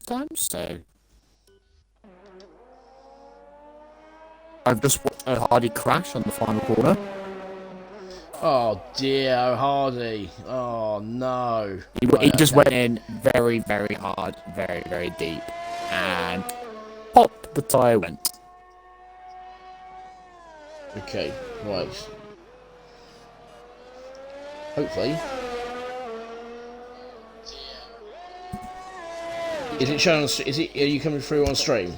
time, so I've just watched Hardy crash on the final corner. Oh dear, oh Hardy. Oh no. He just went in very, very hard, very, very deep, and pop, the tyre went. Okay, right. Hopefully. Is it showing? Are you coming through on stream?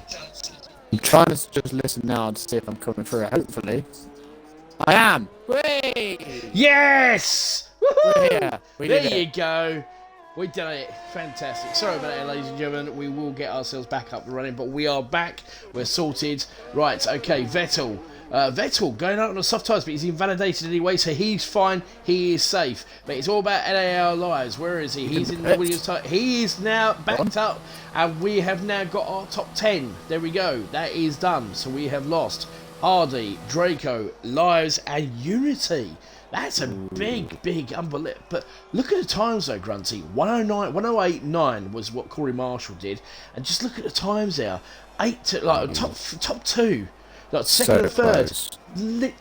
I'm trying to just listen now to see if I'm coming through. Hopefully, I am. Whee! Yes! We're here. There you go. We done it. Fantastic. Sorry about that, ladies and gentlemen. We will get ourselves back up and running, but we are back. We're sorted. Right, okay, Vettel. Vettel going out on the soft tyres, but he's invalidated anyway, so he's fine. He is safe. But it's all about LAL lives. Where is he? He's in the Williams tyre. He is now backed up, and we have now got our top 10. There we go. That is done. So we have lost Hardy, Draco, Lives, and Unity. That's a big unbelievable. But look at the times though, Grunty. 109, 108.9 was what Corey Marshall did, and just look at the times there. Top two, like second and third.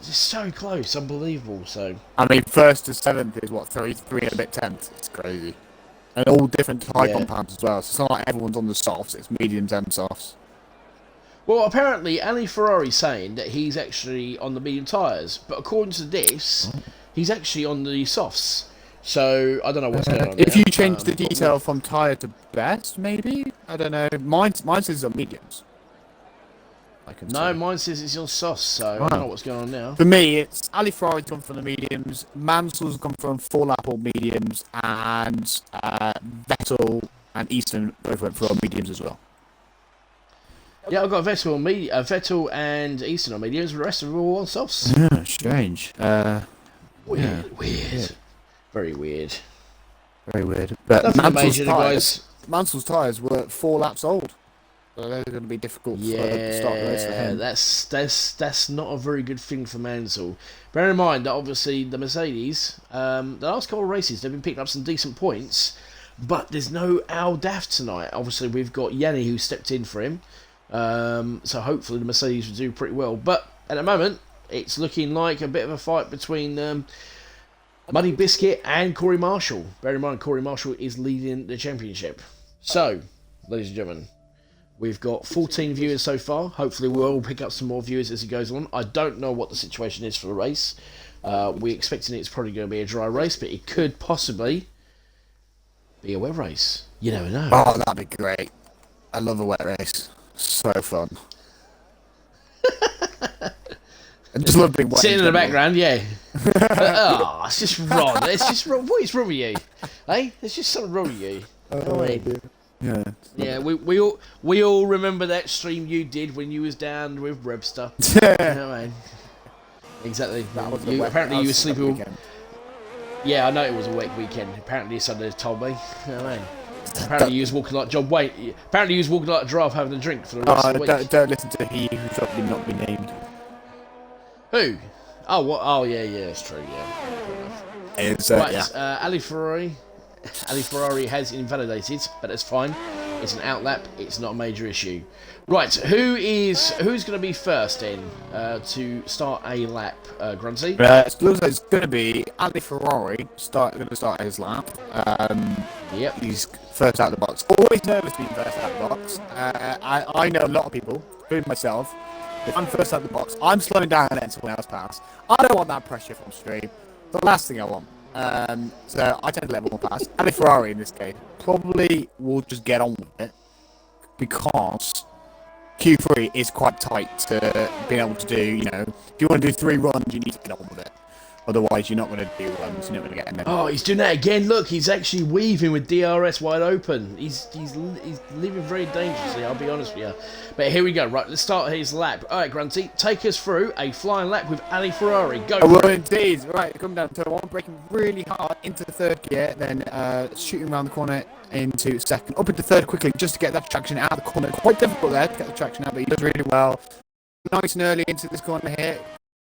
So close, unbelievable. So I mean, first to seventh is what three and a bit tenths. It's crazy, and all different tyre compounds as well. So it's not like everyone's on the softs; it's mediums and softs. Well, apparently, Ali Ferrari's saying that he's actually on the medium tyres, but according to this, he's actually on the softs. So I don't know what's going on. If you change the detail from tyre to best, maybe I don't know. Mine says on mediums. Mine says it's on softs. So I don't know what's going on now. For me, it's Ali Ferrari's gone from the mediums, Mansell's gone from 4-lap all mediums, and Vettel and Easton both went for all mediums as well. Yeah, I've got Vettel and Easton on mediums, but the rest are all on softs. Yeah, strange. Weird. Very weird. Very weird. But Mansell's tyres were 4 laps old. So they're going to be difficult for the start of the race for him. That's not a very good thing for Mansell. Bear in mind that obviously the Mercedes, the last couple of races, they've been picking up some decent points, but there's no Al Daff tonight. Obviously, we've got Yanni who stepped in for him. So hopefully the Mercedes will do pretty well. But at the moment, it's looking like a bit of a fight between Muddy Biscuit and Corey Marshall. Bear in mind, Corey Marshall is leading the championship. So, ladies and gentlemen, we've got 14 viewers so far. Hopefully we'll pick up some more viewers as it goes on. I don't know what the situation is for the race. We're expecting it's probably going to be a dry race, but it could possibly be a wet race. You never know. Oh, that'd be great. I love a wet race. So fun. I just love being wet. Sitting in the background, yeah. It's just wrong. It's just wrong. What is wrong with you? Hey, there's just something wrong with you. Yeah. We all remember that stream you did when you was down with Rebster. You know what I mean? Exactly. Apparently you were sleeping. Yeah, I know it was a wet weekend. Apparently somebody told me. You know what I mean? Apparently you was walking like John Wayne. Apparently you was walking like a giraffe having a drink for the rest of the week. Don't listen to he who shall not be named. Who? Oh, what? Oh, yeah, that's true. Yeah. Ali Ferrari has invalidated, but that's fine. It's an outlap. It's not a major issue. Right, who's going to be first in to start a lap, Grunty? It's going to be Ali Ferrari going to start his lap. Yep. He's first out of the box. Always nervous being first out of the box. I know a lot of people, including myself. If I'm first out of the box, I'm slowing down and letting someone else pass. I don't want that pressure from stream. The last thing I want. So I tend to let everyone pass. Ali Ferrari in this case probably will just get on with it because Q3 is quite tight to being able to do, if you want to do 3 runs, you need to get on with it. Otherwise, you're not going to do runs. You're not going to get in there. Oh, he's doing that again. Look, he's actually weaving with DRS wide open. He's living very dangerously, I'll be honest with you. But here we go. Right, let's start his lap. All right, Grunty, take us through a flying lap with Ali Ferrari. Go. Well, indeed. Right, coming down to turn 1, braking really hard into the third gear, then shooting around the corner into second, up into third quickly just to get that traction out of the corner. Quite difficult there to get the traction out, but he does really well. Nice and early into this corner here.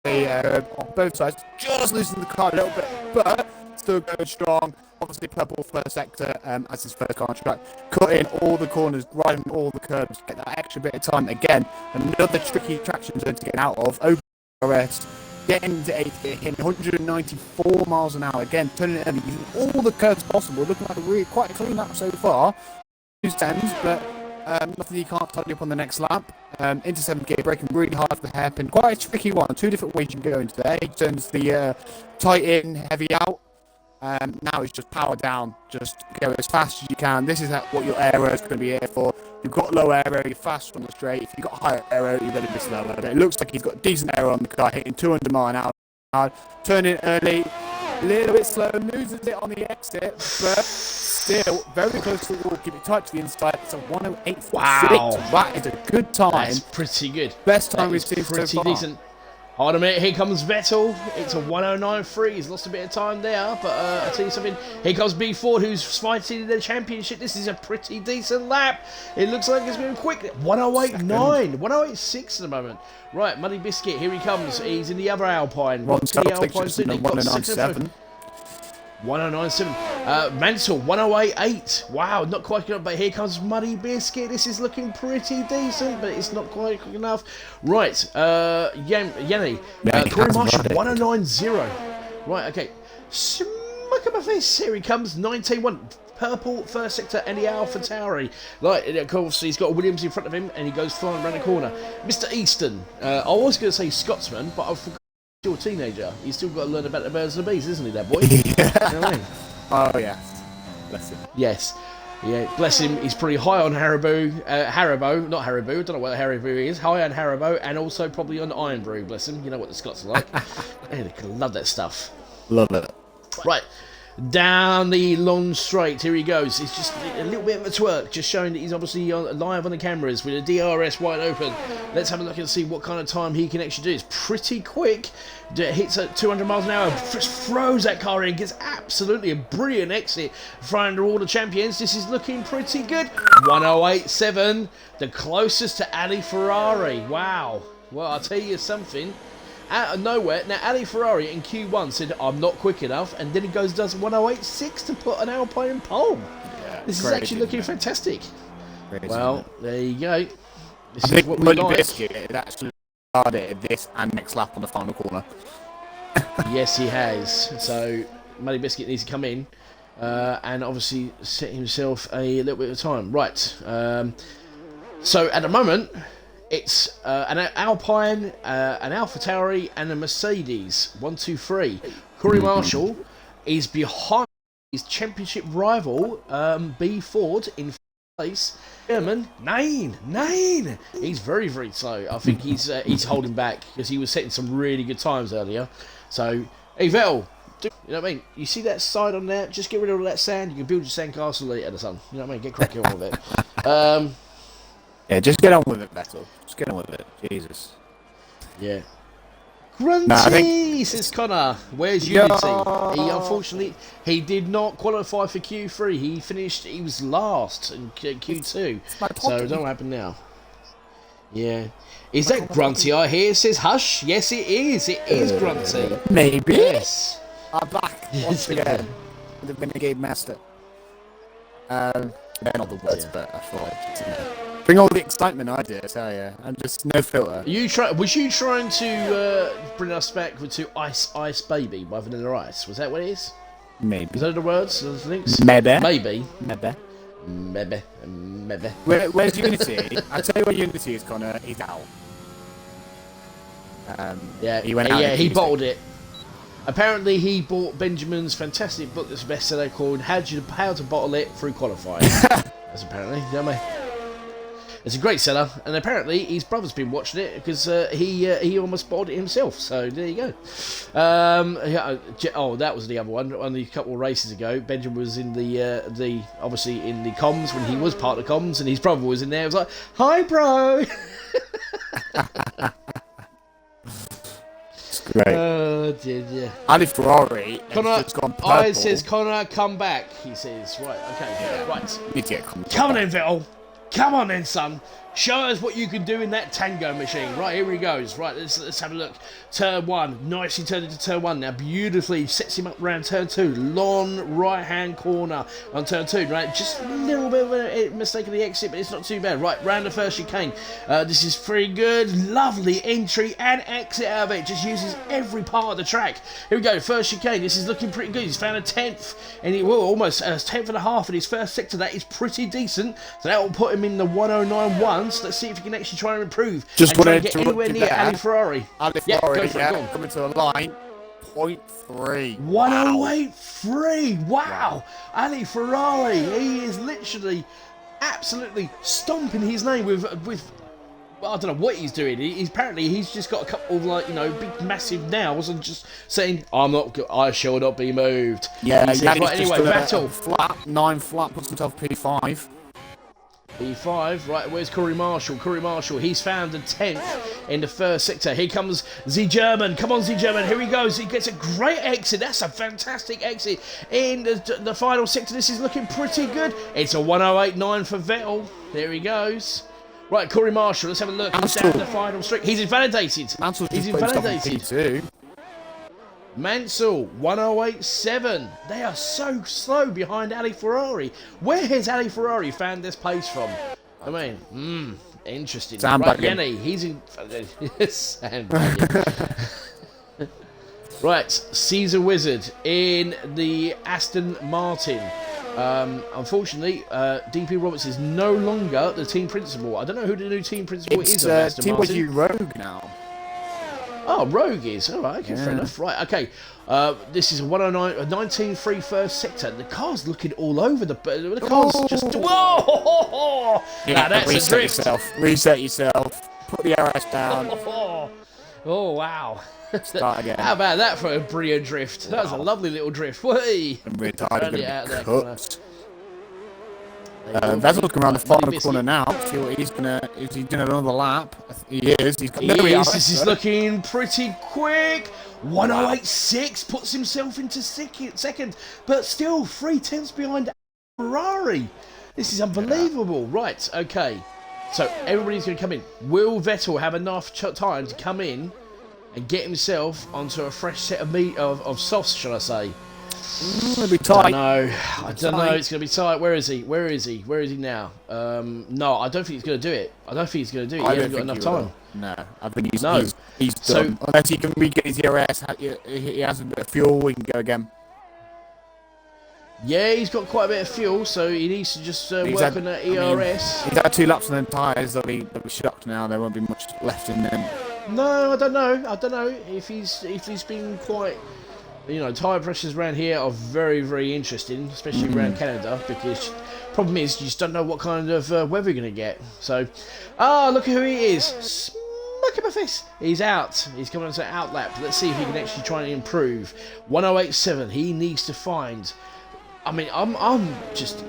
On both sides, just loosening the car a little bit, but still going strong. obviously purple first sector as his first contract, cutting all the corners, riding all the curbs, get that extra bit of time. Again, another tricky traction zone to get out of. Over RS, getting into 8th gear, hitting 194 miles an hour. Again, turning it early, using all the curves possible. Looking like a really quite a clean lap so far. 2 but nothing you can't tidy up on the next lap. Into 7th gear, braking really hard for the hairpin. Quite a tricky one. 2 different ways you can go into there. He turns the tight in, heavy out. Now it's just power down. Just go as fast as you can. This is what your aero is going to be here for. You've got low aero, you're fast on the straight. If you've got higher aero, you're going to be slower. But it looks like he's got decent aero on the car, hitting 200 mile an hour. Turning early, a little bit slow, loses it on the exit, but still very close to the wall. Keep it tight to the inside. It's a 108.6. Wow. That is a good time. That's pretty good. Best time we've seen so pretty far. decent. Hold on a minute, here comes Vettel. It's a 109.3. He's lost a bit of time there, but I'll tell you something. Here comes B Ford, who's fighting in the championship. This is a pretty decent lap. It looks like it's going quick. 108.9, 108.6 at the moment. Right, Muddy Biscuit, here he comes. He's in the other Alpine. What's the Alpine soon? He got 109.7. 109.7. Mansell, 108.8. Wow, not quite good, but here comes Muddy Biscuit. This is looking pretty decent, but it's not quite quick enough. Right, Yanni, Corey Marshall, 109.0. Right, okay. Smack up my face. Here he comes, 19.1. Purple first sector and the Alpha Tauri. Like, of course, he's got a Williams in front of him, and he goes flying around the corner. Mr. Easton, I was going to say Scotsman, but I forgot. Still a teenager. He's still got to learn about the birds and the bees, isn't he, that boy? Yeah. You know what I mean? Oh, yeah. Bless him. Yes. Yeah, bless him. He's pretty high on Haribo. Haribo, not Haribo. I don't know what Haribo is. High on Haribo, and also probably on Iron Brew, bless him. You know what the Scots are like. They love that stuff. Love it. Right. Down the long straight, here he goes. It's just a little bit of a twerk, just showing that he's obviously live on the cameras with a DRS wide open. Let's have a look and see what kind of time he can actually do. It's pretty quick. Hits at 200 miles an hour, just throws that car in, gets absolutely a brilliant exit, flying under all the champions. This is looking pretty good. 108.7, the closest to Ali Ferrari. Wow. Well, I'll tell you something. Out of nowhere, now Ali Ferrari in Q1 said, I'm not quick enough, and then he goes and does 108.6 to put an Alpine in pole. Yeah, this is actually looking fantastic. Crazy, well, there you go. This is what we like. Biscuit is actually started this and next lap on the final corner. Yes, he has. So, Muddy Biscuit needs to come in and obviously set himself a little bit of time. Right. So, at the moment, it's an Alpine, an Alpha Tauri, and a Mercedes. 1, 2, 3. Corey Marshall is behind his championship rival, B Ford, in place. German, nine. He's very, very slow. I think he's holding back because he was setting some really good times earlier. So, hey Vettel, you know what I mean? You see that side on there? Just get rid of all that sand. You can build your sandcastle later, the sun. You know what I mean? Get cracking on with it. Yeah, just get on with it, Vettel. Just get on with it. Jesus. Yeah. Grunty, says Connor. Where's Unity? He unfortunately he did not qualify for Q3. He was last in Q2. So I don't know what happened now. Yeah. Is that Grunty I hear? Says Hush. Yes, it is. It is Grunty. Maybe. Yes. I'm back once again with the Renegade Master. They're not the words, but I thought I'd bring all the excitement I did, I tell you. I'm just no filter. Was you trying to bring us back to Ice Baby by Vanilla Ice? Was that what it is? Maybe. Is that the words? Those links? Maybe. Where's Unity? I'll tell you where Unity is, Connor. He's out. He went out. Yeah, he bottled it. Apparently, he bought Benjamin's fantastic book that's a bestseller called How to Bottle It Through Qualifying. That's apparently, you know what I mean? It's a great seller, and apparently his brother's been watching it because he almost bottled it himself. So there you go. That was the other one. Only a couple of races ago, Benjamin was in the obviously in the comms when he was part of comms, and his brother was in there. It was like, "Hi, bro." Great. Did you? Ali Ferrari Connor, has gone purple. I says, Connor, come back. He says, right, okay, right. Need to get Come on then, Vettel. Come on then, son. Show us what you can do in that tango machine. Right, here he goes. Right, let's have a look. Turn 1. Nicely turned into turn 1. Now, beautifully sets him up around turn 2. Long right-hand corner on turn 2. Right, just a little bit of a mistake of the exit, but it's not too bad. Right, round the first chicane. This is pretty good. Lovely entry and exit out of it. Just uses every part of the track. Here we go. First chicane. This is looking pretty good. He's found a 10th. And he will almost a 10th and a half in his first sector. That is pretty decent. So that will put him in the 109.1. Let's see if he can actually try and improve. Just and try wanted and get to anywhere near Ali Ferrari. Ali Ferrari, coming to the line. 0.3. 108.3. Wow. Ali Ferrari. He is literally absolutely stomping his name with well, I don't know what he's doing. He's just got a couple of, like, you know, big massive nails and just saying, I shall not be moved. Yeah, he says, right, anyway, Vettel. Flat, 9 flat, puts himself P5. P5, right, where's Corey Marshall? Corey Marshall, he's found the 10th in the first sector. Here comes the German. Come on, the German, here he goes. He gets a great exit. That's a fantastic exit in the final sector. This is looking pretty good. It's a 108.9 for Vettel. There he goes. Right, Corey Marshall, let's have a look. He's down the final streak. He's invalidated. He's invalidated. Mansell, 108.7. They are so slow behind Ali Ferrari. Where has Ali Ferrari found this pace from? I mean, interesting. Right, Yenny, he's in... Sandbagging. Right, Caesar Wizard in the Aston Martin. Unfortunately, DP Roberts is no longer the team principal. I don't know who the new team principal is. It's Team Rogue now. Oh, Rogue is. All right, okay, fair enough. Right, okay. This is a 19.3 first sector. The car's looking all over the car's just... Whoa! Yeah, now that's reset a drift. Reset yourself. Put the RS down. Oh, wow. Start again. How about that for a brilliant drift? That was a lovely little drift. Whee! And we're tired of it. Vettel's coming around the final corner now. See what he's gonna. Is he doing another lap? He is. This is looking pretty quick. 108.6 puts himself into second, but still 3/10 behind Ferrari. This is unbelievable. Right, okay. So everybody's going to come in. Will Vettel have enough time to come in and get himself onto a fresh set of softs, shall I say? It'll be tight. I don't know. It's going to be tight. Where is he? Where is he now? No, I don't think he's going to do it. I don't think he's going to do it. He hasn't got enough time. No, I think he's done. So, unless he can regain his ERS, he has a bit of fuel, we can go again. Yeah, he's got quite a bit of fuel, so he needs to just work on that ERS. He's had 2 laps on them tyres. They'll be shocked now. There won't be much left in them. No, I don't know if he's been quite. You know, tyre pressures around here are very, very interesting, especially around Canada, because problem is you just don't know what kind of weather you're going to get. So, look at who he is. Smack in my face. He's out. He's coming onto an out lap. Let's see if he can actually try and improve. 108.7. He needs to find. I mean, I'm just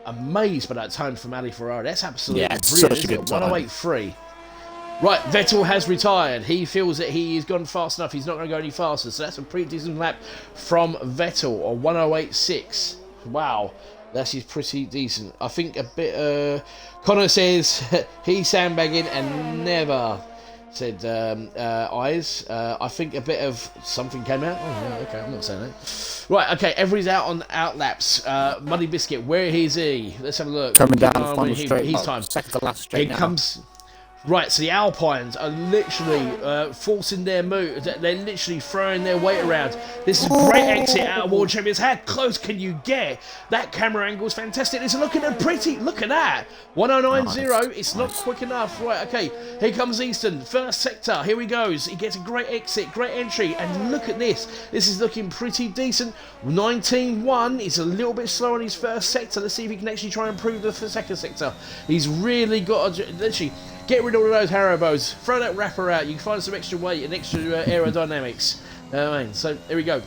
amazed by that time from Ali Ferrari. That's absolutely brilliant. Such a good 108.3. Right, Vettel has retired. He feels that he has gone fast enough. He's not going to go any faster. So that's a pretty decent lap from Vettel, or 108.6. Wow, that is pretty decent. I think a bit... Connor says he's sandbagging and never said eyes. I think a bit of something came out. Oh, yeah, okay, I'm not saying that. Right, okay, everybody's out on out laps. Muddy Biscuit, where is he? Let's have a look. Coming down the final straight. His time. Second to last straight now. Comes... Right, so the Alpines are literally forcing their move. They're literally throwing their weight around. This is a great exit out of World Champions. How close can you get? That camera angle is fantastic. It's looking pretty. Look at that. 109.0. It's not quick enough. Right, okay. Here comes Easton. First sector. Here he goes. He gets a great exit, great entry. And look at this. This is looking pretty decent. 19.1. He's a little bit slow on his first sector. Let's see if he can actually try and improve the second sector. He's really got to literally... Get rid of all those Haribos. Throw that wrapper out. You can find some extra weight and extra aerodynamics. So there we go.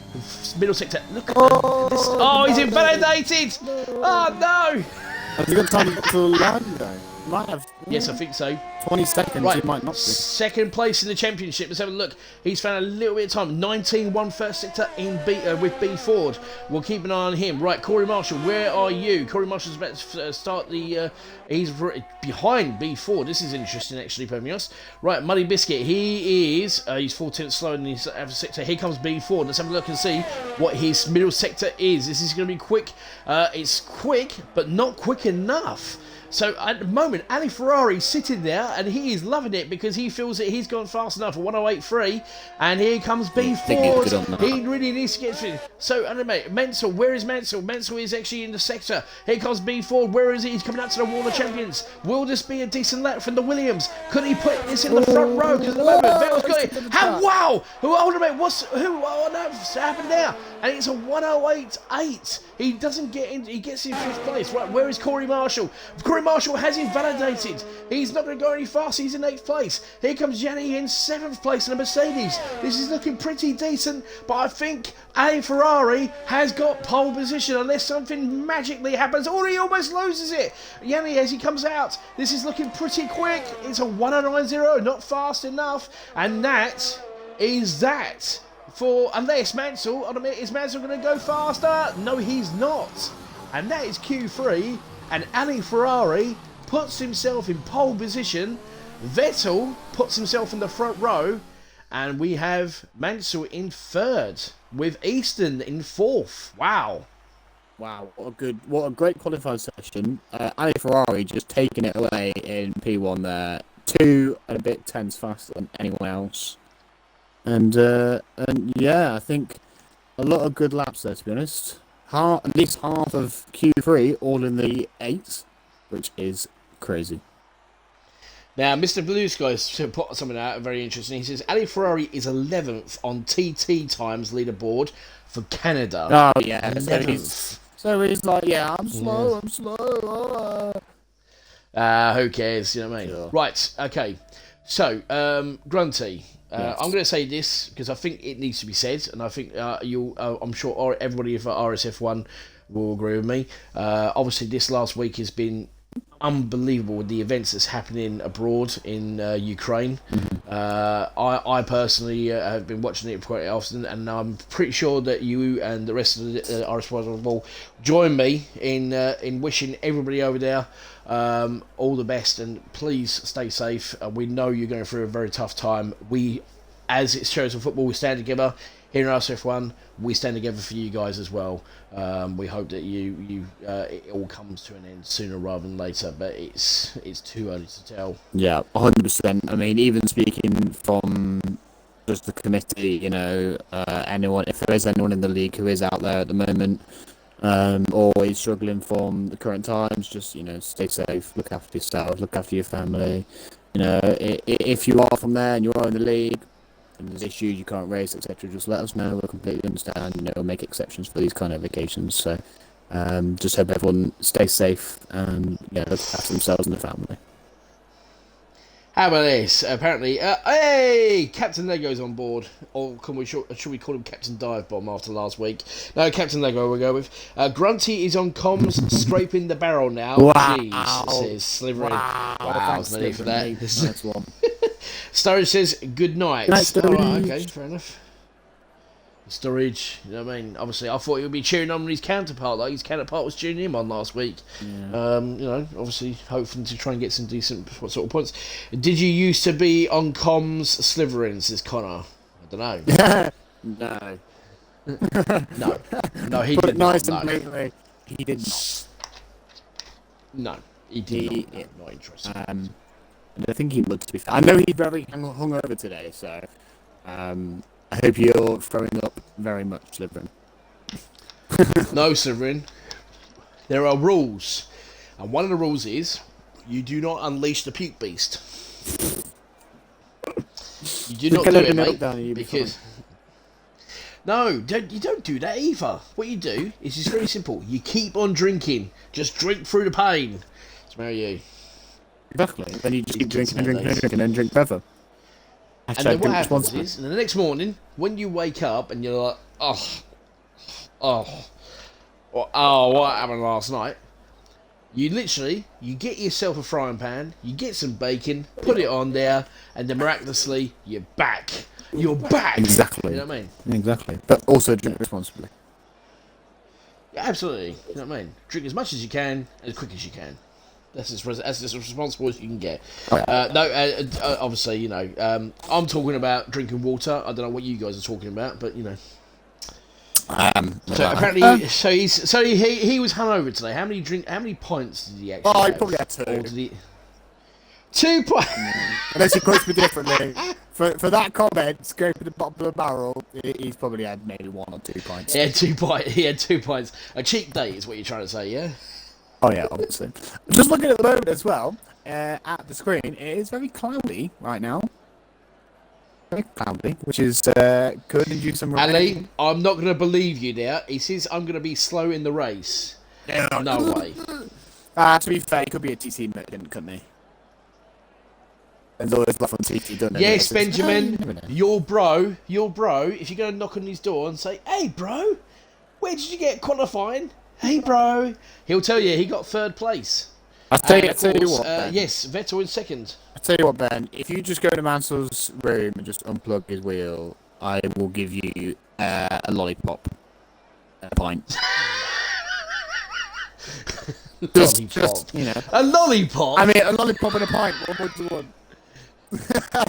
Middle sector. Look at this. Oh, he's invalidated. Oh no. Have you got time to land though? might have. Yes, I think so. 20 seconds, Right, he might not be. second place in the championship. Let's have a look. He's found a little bit of time. 19-1 first sector in with B Ford. We'll keep an eye on him. Right, Corey Marshall, where are you? Corey Marshall's about to start the... he's behind B Ford. This is interesting, actually, Permios. Right, Muddy Biscuit, he is... he's 4 tenths slower than his average sector. Here comes B Ford. Let's have a look and see what his middle sector is. This is going to be quick. It's quick, but not quick enough. So at the moment, Ali Ferrari's sitting there and he is loving it because he feels that he's gone fast enough for 108.3. And here comes B Ford. He really needs to get through. So, I don't know, Mansell, where is Mansell? Mansell is actually in the sector. Here comes B Ford. Where is he? He's coming out to the Wall of Champions. Will this be a decent lap from the Williams? Could he put this in the front row? Because at the moment, Vettel's got it. How, wow! Hold on a minute. Who on earth's happened now? And it's a 108.8. He doesn't get in. He gets in 5th place. Right, where is Corey Marshall? Corey Marshall has invalidated. He's not going to go any faster. He's in 8th place. Here comes Gianni in 7th place in a Mercedes. This is looking pretty decent, but I think Ali Ferrari has got pole position unless something magically happens. Oh, he almost loses it. Gianni, as he comes out, this is looking pretty quick. It's a 109.0, not fast enough. And that is that. For unless Mansell, on a minute, is Mansell going to go faster? No, he's not. And that is Q3. And Ali Ferrari puts himself in pole position. Vettel puts himself in the front row. And we have Mansell in 3rd with Easton in 4th. Wow. Wow, what a great qualifying session. Ali Ferrari just taking it away in P1 there. 2 and a bit tenths faster than anyone else. And yeah, I think a lot of good laps there, to be honest. At least half of Q3 all in the 8s, which is crazy. Now, Mr. Blue Sky put something out very interesting. He says Ali Ferrari is 11th on TT times leaderboard for Canada. Oh yeah, so he's like, yeah, I'm slow. Who cares? You know what I mean? Sure. Right. Okay. So, Grunty. Yes. I'm going to say this because I think it needs to be said, and I think I'm sure everybody at RSF1 will agree with me. Obviously, this last week has been unbelievable with the events that's happening abroad in Ukraine. I personally have been watching it quite often, and I'm pretty sure that you and the rest of the RSF1 will join me in wishing everybody over there all the best, and please stay safe. We know you're going through a very tough time. We, as it shows in football, we stand together. Here in RSF1, we stand together for you guys as well. We hope that it all comes to an end sooner rather than later, but it's too early to tell. Yeah, 100%. I mean, even speaking from just the committee, you know, if there is anyone in the league who is out there at the moment, or is struggling from the current times, just, you know, stay safe, look after yourself, look after your family. You know, if you are from there and you are in the league, and there's issues you can't raise, etc., just let us know. We'll completely understand. You know, we'll make exceptions for these kind of occasions. So, just hope everyone stays safe and look after themselves and their family. How about this? Apparently, hey, Captain Lego's on board. Or should we call him Captain Dive Bomb after last week? No, Captain Lego we'll go with. Grunty is on comms, scraping the barrel now. Wow. Jeez, says Slivery. Wow, there's no need for that. Nice one. Storage says good night. Good night, Storage. Right, okay, fair enough. Storage, you know what I mean? Obviously, I thought he would be cheering on his counterpart, like his counterpart was cheering him on last week. Yeah. You know, obviously, hoping to try and get some decent sort of points. Did you used to be on comms Slytherin, says Connor? I don't know. No, he did not. No. He did not. No, he did not. Not interested. And I think he would, to be fair. I know he's very hungover today, so I hope you're throwing up very much, Slytherin. No, Slytherin. There are rules. And one of the rules is you do not unleash the puke beast. You do not do it, mate. Because... No, you don't do that either. What you do is it's very simple. You keep on drinking. Just drink through the pain. Smell you. Exactly. Then you just keep drinking and then drink further. And then what happens is, the next morning, when you wake up and you're like, what happened last night? You literally, you get yourself a frying pan, you get some bacon, put it on there, and then miraculously, you're back. You're back. Exactly. You know what I mean? Exactly. But also drink responsibly. Yeah, absolutely. You know what I mean? Drink as much as you can, as quick as you can. That's as responsible as you can get. Oh, yeah. Obviously, you know, I'm talking about drinking water. I don't know what you guys are talking about, but you know. So apparently, he was hungover today. How many pints did he actually? Oh, he have? probably had 2. Or did he... 2 pints. Unless he quotes me differently. For that comment, scraping the bottom of the barrel, he's probably had maybe 1 or 2 pints. He had 2 pints. He had 2 pints. A cheap date is what you're trying to say, yeah? Oh yeah, obviously. Just looking at the moment as well, at the screen, it is very cloudy right now. Very cloudy, which is could induce some rain. Ali, I'm not going to believe you there. He says I'm going to be slow in the race. No way. To be fair, he could be a TC merchant, couldn't he? There's always stuff on TC, doesn't there? Yes, Benjamin, your bro, if you're going to knock on his door and say, hey bro, where did you get qualifying? Hey bro, he'll tell you he got 3rd place. I'll tell you what, Ben. Yes, Vettel in 2nd. I'll tell you what, Ben, if you just go to Mansel's room and just unplug his wheel, I will give you a lollipop. A pint. just, you know. A lollipop? I mean, a lollipop and a pint. What would you want?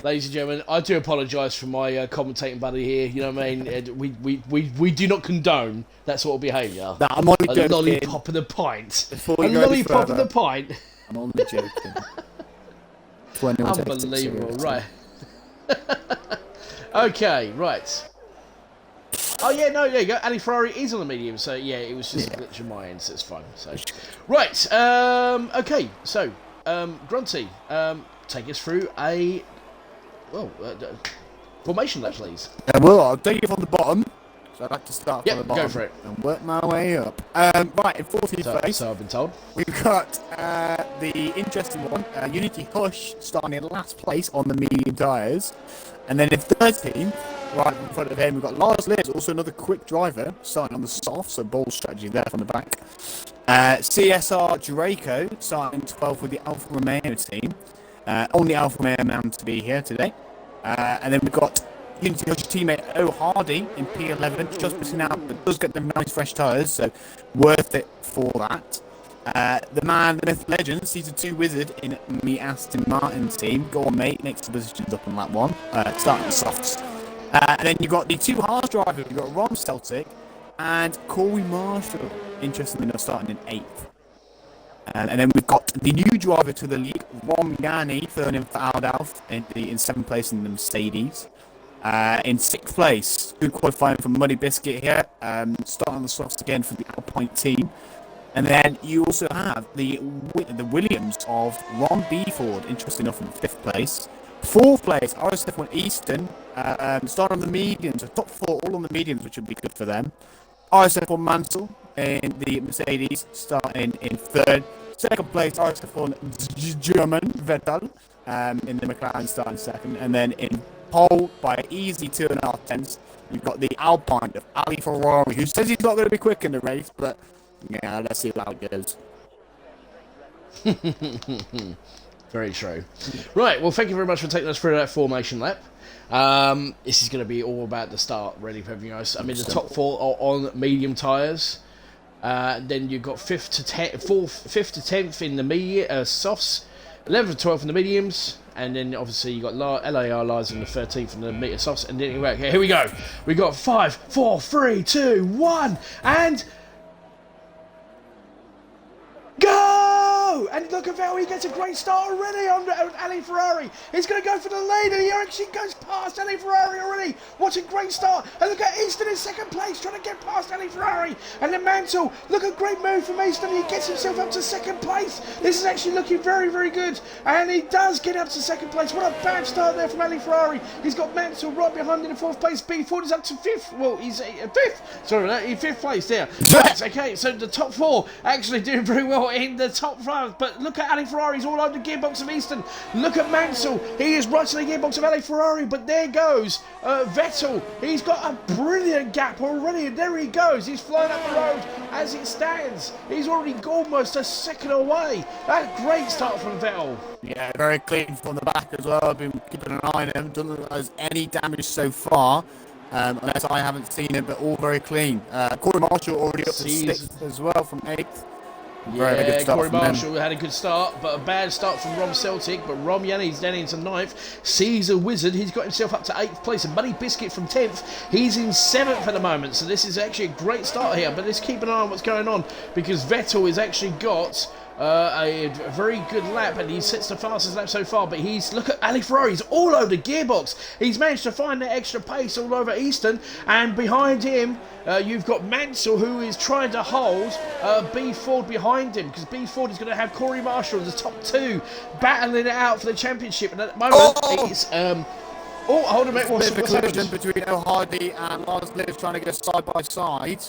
Ladies and gentlemen, I do apologise for my commentating buddy here. You know what I mean? We do not condone that sort of behaviour. No, I'm only joking. A lollipop and a pint. A lollipop and a pint. I'm only joking. Unbelievable, right? Okay, right. Oh yeah, no, there you go. Ali Ferrari is on the medium, so yeah, it was just a glitch on my end, so it's fine. So, right, okay, so Grunty, take us through a formation lap, please. Well, I'll take it from the bottom. So I'd like to start from the bottom. Go for it. And work my way up. Right, in 14th place. So I've been told. We've got the interesting one, Unity Hush, starting in last place on the medium tyres. And then in 13th, right in front of him, we've got Lars Liz, also another quick driver, starting on the soft, so bold strategy there from the back. CSR Draco, starting 12th with the Alfa Romeo team. Only Alfa Romeo man to be here today. And then we've got Unity Hush teammate O Hardy in P11, just missing out, but does get them nice fresh tyres, so worth it for that. The man, the myth, legend, Season 2 wizard in me Aston Martin team. Go on, mate, next positions up on that one, starting the softs. And then you've got the 2 hard drivers, you've got Ron Celtic and Corey Marshall, interestingly enough, starting in 8th. And then we've got the new driver to the league, Ron Gani, third in for Aldalf, in 7th place in the Mercedes. In 6th place, good qualifying from Muddy Biscuit here, starting on the softs again for the Alpine team. And then you also have the Williams of Ron Beeford, interesting enough, in 5th place. 4th place, RSF1 Eastern, starting on the mediums, so top 4 all on the mediums, which would be good for them. RSF1 Mansell in the Mercedes, starting in 3rd. 2nd place, RSF1 German Vettel in the McLaren, starting 2nd. And then in pole by an easy 2.5 tenths, you've got the Alpine of Ali Ferrari, who says he's not going to be quick in the race, but yeah, let's see how it goes. Very true. Right, well, thank you very much for taking us through that formation lap. This is going to be all about the start, really, for everything else. I mean, the top 4 are on medium tyres. Then you've got 5th to 10th in the softs, 11th to 12th in the mediums, and then obviously you've got LAR lies in the 13th in the meter softs. And then here we go. We got 5, 4, 3, 2, 1, and go! And look at how he gets a great start already on Ali Ferrari. He's going to go for the lead, and he actually goes past Ali Ferrari already. What a great start. And look at Easton in 2nd place, trying to get past Ali Ferrari. And then Mansell, look, a great move from Easton. He gets himself up to 2nd place. This is actually looking very, very good. And he does get up to 2nd place. What a bad start there from Ali Ferrari. He's got Mansell right behind in the 4th place. B4 is up to 5th. Well, he's 5th. Sorry about that. He's 5th place there. Right, okay, so the top 4 actually doing very well in the top 5. But look Look at Ali Ferrari's all over the gearbox of Easton. Look at Mansell. He is right to the gearbox of Ali Ferrari, but there goes Vettel. He's got a brilliant gap already, and there he goes. He's flying up the road as it stands. He's already almost a second away. That great start from Vettel. Yeah, very clean from the back as well. I've been keeping an eye on him. Doesn't look like there's any damage so far. Unless I haven't seen it, but all very clean. Corey Marshall already up to 6th as well from 8th. Yeah, Corey Marshall had a good start, but a bad start from Rom Celtic. But Rom Yanni's down into 9th. Caesar Wizard, he's got himself up to 8th place. And Buddy Biscuit from 10th, he's in 7th at the moment. So this is actually a great start here. But let's keep an eye on what's going on, because Vettel has actually got a very good lap, and he sets the fastest lap so far. But look at Ali Ferrari, he's all over the gearbox. He's managed to find that extra pace all over Easton, and behind him you've got Mansell, who is trying to hold B Ford behind him, because B Ford is going to have Corey Marshall as the top 2 battling it out for the championship. And at the moment it's hold on a minute. What's a collision between O'Hardy and Lars Lives, trying to go side by side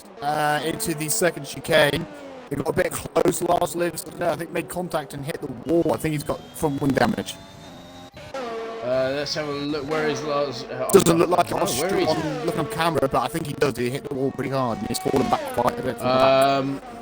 into the second chicane. He got a bit close. Lars Lives, I think, made contact and hit the wall. I think he's got front wing damage. Let's have a look. Where is Lars? Doesn't look like it look on camera, but I think he does. He hit the wall pretty hard, and he's fallen back quite a bit.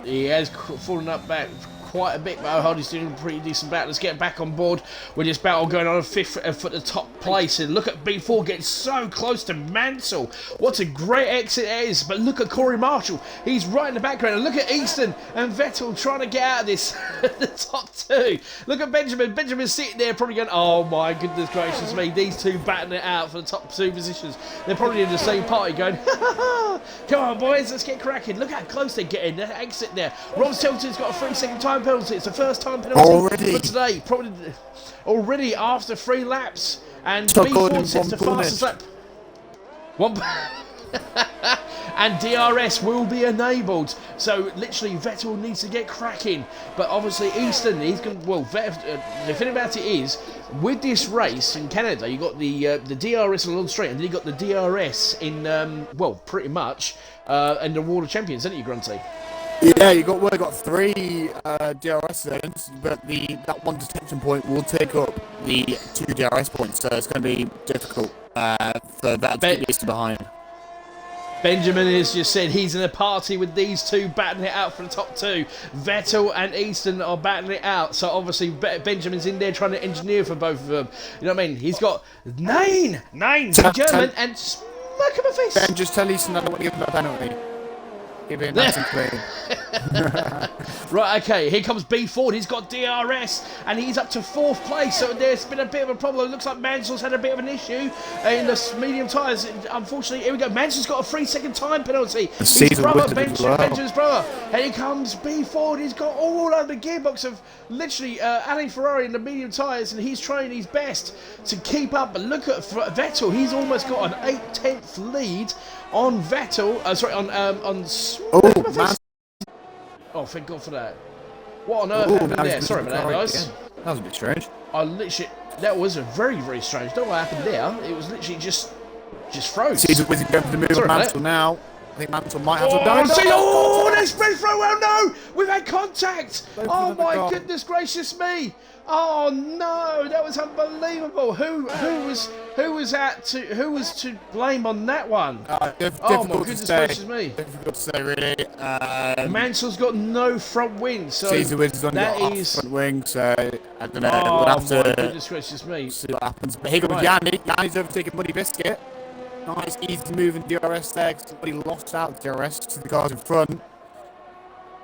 He has fallen up back quite a bit, but O'Hardy's doing a pretty decent battle. Let's get back on board with this battle going on 5th for the top place. And look at B4 getting so close to Mansell. What a great exit it is. But look at Corey Marshall. He's right in the background. And look at Easton and Vettel trying to get out of this, the top 2. Look at Benjamin. Benjamin's sitting there probably going, oh my goodness gracious me. These two batting it out for the top 2 positions. They're probably in the same party going, ha ha ha. Come on boys, let's get cracking. Look how close they're getting. The exit there. Ron Shelton's got a 3-second time penalty. It's the first time penalty for today. Probably already after 3 laps. And B4 sets the fastest lap. And DRS will be enabled. So literally Vettel needs to get cracking. But obviously Easton, he's going. Well, the thing about it is, with this race in Canada, you got the DRS along the straight, and then you got the DRS in well, pretty much in the World of Champions, isn't it, Grunty? Yeah, you got 3 DRS zones, but that one detention point will take up the 2 DRS points, so it's going to be difficult for that to get behind. Benjamin has just said he's in a party with these two battling it out for the top 2. Vettel and Easton are battling it out, so obviously Benjamin's in there trying to engineer for both of them. You know what I mean? He's got 9 German and smack him a face. Ben, just tell Easton I don't want to give him a penalty. Give it nice and clean. Right, okay, here comes B Ford. He's got DRS and he's up to 4th place. So there's been a bit of a problem. It looks like Mansell's had a bit of an issue in the medium tyres. Unfortunately, here we go. Mansell's got a 3-second time penalty. His brother, Benjamin's brother. And here comes B Ford. He's got all over the gearbox of literally Ali Ferrari in the medium tyres, and he's trying his best to keep up. But look at Vettel. He's almost got an 8/10 lead on Vettel. Sorry, on Oh, thank God for that. What on earth happened there? Sorry about that, guys. Yeah. That was a bit strange. That was a very, very strange. Don't know what happened there. It was literally just froze. Caesar Wizard going for the move on Mansell now. I think Mansell might have some damage. Oh, they spread through. Oh no, we've had contact. Oh my goodness gracious me. Oh no, that was unbelievable. Who was to blame on that one? Oh my goodness gracious me. Difficult to say really. Mansell's got no front wing, so Caesar Wizard's on the front wing, so I don't know. We'll have to goodness gracious me. See what happens. But here comes Yanni. Yanni's overtaking Muddy Biscuit. Nice, easy moving DRS there, because somebody lost out DRS to the cars in front.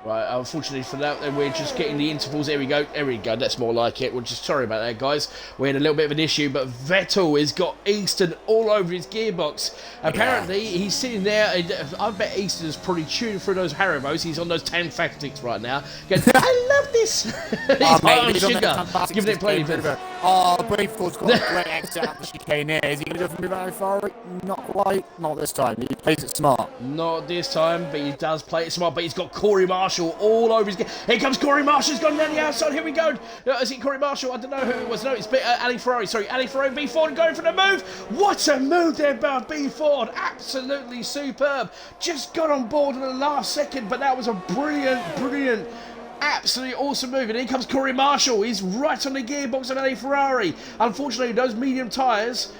Right, unfortunately for that, then we're just getting the intervals. There we go, that's more like it. We're just sorry about that, guys. We had a little bit of an issue, but Vettel has got Easton all over his gearbox. Apparently, he's sitting there, I bet Easton is probably chewing through those Haribos. He's on those tan factics right now. Going, I love this! He's high on sugar, giving it plenty of it. Oh, Brayford's got a great exit out the chicane here. Is he going to go for move out far? Not quite. Not this time. He plays it smart. Not this time, but he does play it smart. But he's got Corey Marshall all over his game. Here comes Corey Marshall. He's gone around the outside. Here we go. Is it Corey Marshall? I don't know who it was. No, it's Ali Ferrari. Sorry, Ali Ferrari. B Ford going for the move. What a move there by B Ford. Absolutely superb. Just got on board in the last second, but that was a brilliant Absolutely awesome move. And here comes Corey Marshall. He's right on the gearbox of a Ferrari. Unfortunately, those medium tyres,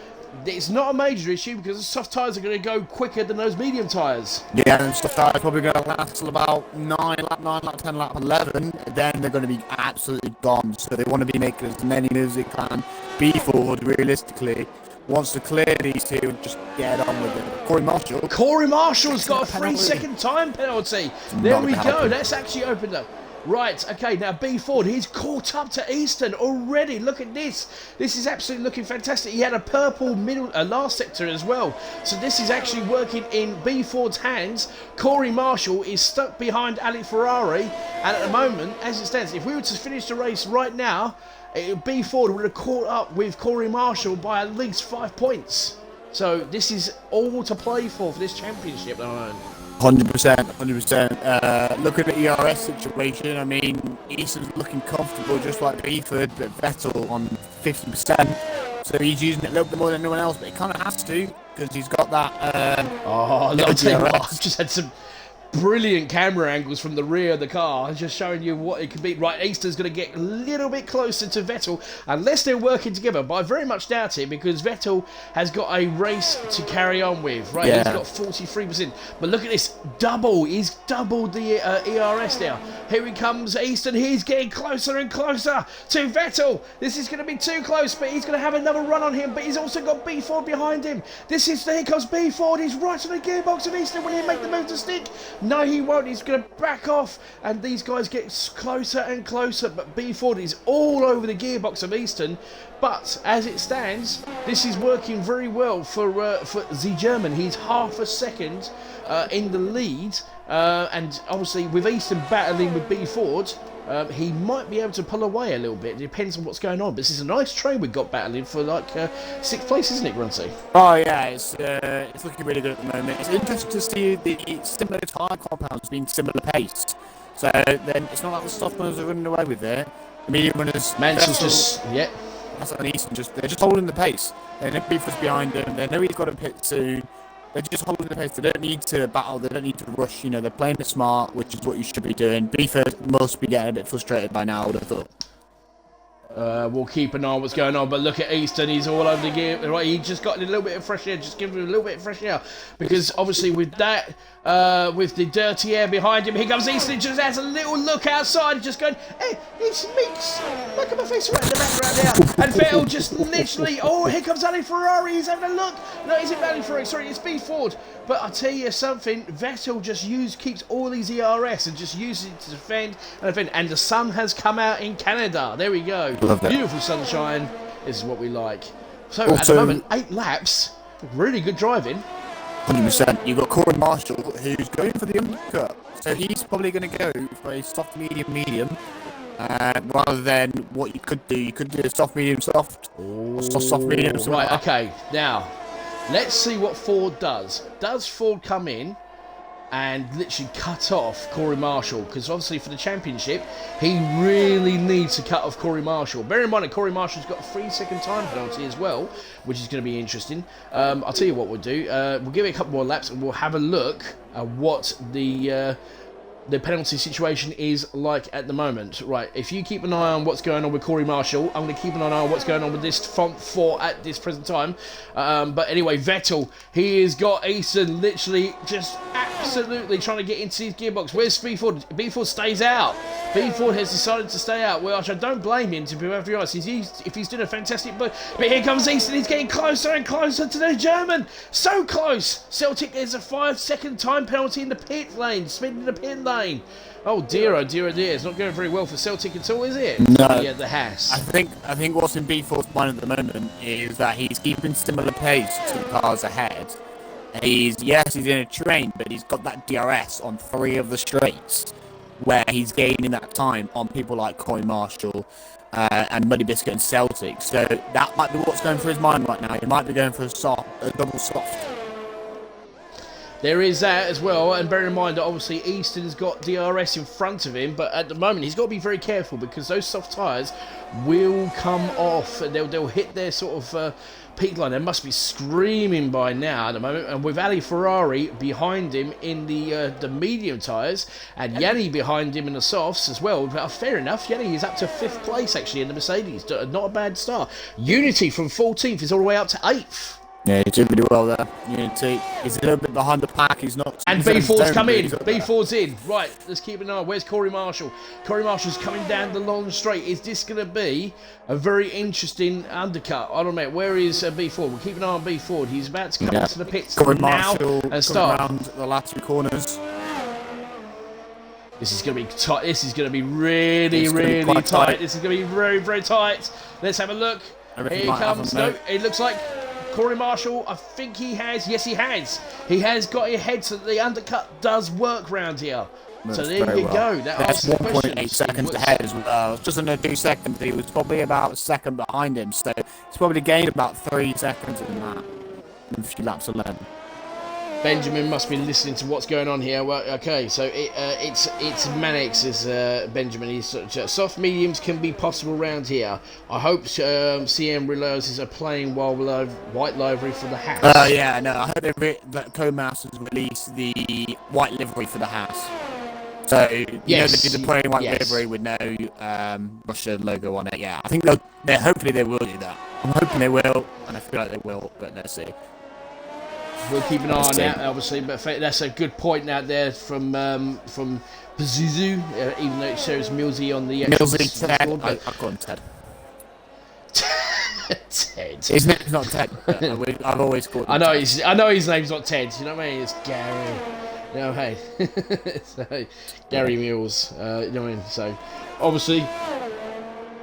it's not a major issue because the soft tyres are going to go quicker than those medium tyres. Yeah, and soft tyres probably going to last till about 9 lap 10, lap 11. Then they're going to be absolutely gone. So they want to be making as many moves as they can. B-Ford, realistically, wants to clear these two and just get on with it. Corey Marshall's got a 3-second time penalty. There we go. That's actually opened up. Right, okay, now B Ford, he's caught up to Easton already. Look at this. This is absolutely looking fantastic. He had a purple middle last sector as well. So this is actually working in B Ford's hands. Corey Marshall is stuck behind Ali Ferrari. And at the moment, as it stands, if we were to finish the race right now, B Ford would have caught up with Corey Marshall by at least 5 points. So this is all to play for this championship at the moment. 100%. Look at the ERS situation. I mean, Easton's looking comfortable just like Beeford, but Vettel on 50%. So he's using it a little bit more than anyone else, but he kind of has to because he's got that. I'll tell you what, I've just had some brilliant camera angles from the rear of the car, just showing you what it could be. Right, Easton's going to get a little bit closer to Vettel, unless they're working together, but I very much doubt it, because Vettel has got a race to carry on with. Right, yeah. He's got 43%, but look at this, he's doubled the ERS now. Here he comes, Easton, he's getting closer and closer to Vettel. This is going to be too close, but he's going to have another run on him, but he's also got B Ford behind him. Here comes B Ford, he's right on the gearbox of Easton. Will he make the move to stick? No, he won't. He's going to back off, and these guys get closer and closer. But B Ford is all over the gearbox of Easton. But as it stands, this is working very well for the German. He's half a second in the lead, and obviously with Easton battling with B Ford, he might be able to pull away a little bit. It depends on what's going on. But this is a nice train we've got battling for like 6th place, isn't it, Grunty? Oh yeah, it's looking really good at the moment. It's interesting to see the similar tyre compounds being similar paced. So then it's not like the soft runners are running away with it. The medium runners, Mansell's just That's like Easton, they're just holding the pace. They know Beefords behind them. They know he's got to pit soon. They're just holding the pace. They don't need to battle. They don't need to rush. You know, they're playing it smart, which is what you should be doing. Beeford must be getting a bit frustrated by now, I would have thought. We'll keep an eye on what's going on, but look at Easton, he's all over the gear. Right, he just got a little bit of fresh air, just give him a little bit of fresh air, because obviously with that, with the dirty air behind him, here comes Easton, just has a little look outside, just going, hey, it's Meeks, look at my face right in the background there, and Vettel just literally, oh, here comes Ali Ferrari, he's having a look, no, is it Ali Ferrari, sorry, it's B Ford, but I'll tell you something, Vettel just keeps all these ERS and just uses it to defend, and the sun has come out in Canada, there we go. Love that. Beautiful sunshine. This is what we like. So also, at the moment, 8 laps. Really good driving. 100%. You've got Corey Marshall, who's going for the undercut. So he's probably going to go for a soft, medium, rather than what you could do. You could do a soft, medium, soft. Or soft, medium, soft. Right, okay. Now, let's see what Ford does. Does Ford come in and literally cut off Corey Marshall? Because obviously for the championship, he really needs to cut off Corey Marshall. Bear in mind that Corey Marshall's got a 3-second time penalty as well, which is going to be interesting. I'll tell you what we'll do. We'll give it a couple more laps and we'll have a look at what the penalty situation is like at the moment. Right, if you keep an eye on what's going on with Corey Marshall, I'm going to keep an eye on what's going on with this front 4 at this present time. But anyway, Vettel, he has got Easton literally just absolutely trying to get into his gearbox. Where's B Ford? B Ford stays out. B Ford has decided to stay out, which I don't blame him, to be perfectly honest. If he's doing a fantastic, but here comes Easton, he's getting closer and closer to the German. So close. Celtic, there's a 5-second time penalty in the pit lane, spinning the pit lane. Oh dear, oh dear, oh dear. It's not going very well for Celtic at all, is it? No. Yeah, the Haas. I think what's in B4's mind at the moment is that he's keeping similar pace to the cars ahead. He's in a train, but he's got that DRS on 3 of the straights, where he's gaining that time on people like Corey Marshall and Muddy Biscuit and Celtic. So that might be what's going through his mind right now. He might be going for a double soft. There is that as well, and bear in mind that obviously Easton's got DRS in front of him, but at the moment he's got to be very careful because those soft tyres will come off and they'll hit their sort of peak line. They must be screaming by now at the moment, and with Ali Ferrari behind him in the medium tyres and Yanni behind him in the softs as well. But fair enough, Yanni is up to 5th place actually in the Mercedes. Not a bad start. Unity from 14th is all the way up to 8th. Yeah, he's doing really well there. Unity. He's a little bit behind the pack. He's not. And B4's come in. B4's in. Right, let's keep an eye. Where's Corey Marshall? Corey Marshall's coming down the long straight. Is this going to be a very interesting undercut? I don't know. Where is B4? We'll keep an eye on B4. He's about to come into the pits Corey now Marshall and start around the last 2 corners. This is going to be tight. This is going to be really tight. This is going to be very tight. Let's have a look. Here he comes. No, it looks like Corey Marshall, I think he has. Yes, he has. He has got ahead, so the undercut does work round here. So there you go. That's 1.8 seconds ahead as well. Just under 2 seconds. He was probably about a second behind him, so he's probably gained about 3 seconds in that. In a few laps alone. Benjamin must be listening to what's going on here. Well, okay, so it's Mannix is Benjamin. He's soft mediums can be possible around here. I hope CM realises are playing white livery for the house. Yeah, no, I heard that Co-Masters released the white livery for the house. So you know they did the plain white livery with no Russia logo on it. Yeah, I think hopefully they will do that. I'm hoping they will, and I feel like they will, but let's see. We'll keep an eye on that, obviously, but that's a good point out there from Pazuzu, even though it shows Millsy on the Millsy, Ted. I call him Ted. Ted. His name's not Ted. I've always called him I know his name's not Ted. You know what I mean? It's Gary. You know, hey, so, Gary Mills. You know what I mean? So, obviously,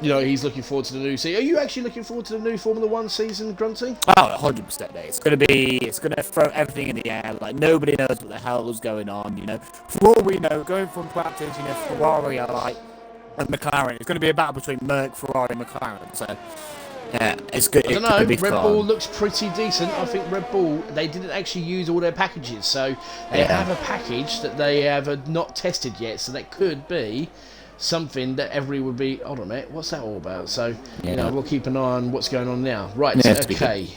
you know, he's looking forward to the new season. Are you actually looking forward to the new Formula 1 season, Grunty? Oh, 100%. It's going to throw everything in the air. Like, nobody knows what the hell is going on, you know. For all we know, going from practice, you know, Ferrari are like, and McLaren. It's going to be a battle between Merc, Ferrari, and McLaren. So, yeah, it's good. I don't know. Red Bull looks pretty decent. I think Red Bull, they didn't actually use all their packages. So, they have a package that they have not tested yet. So, that could be something that everybody would be, hold on a minute, what's that all about? So, you know, we'll keep an eye on what's going on now. Right, okay.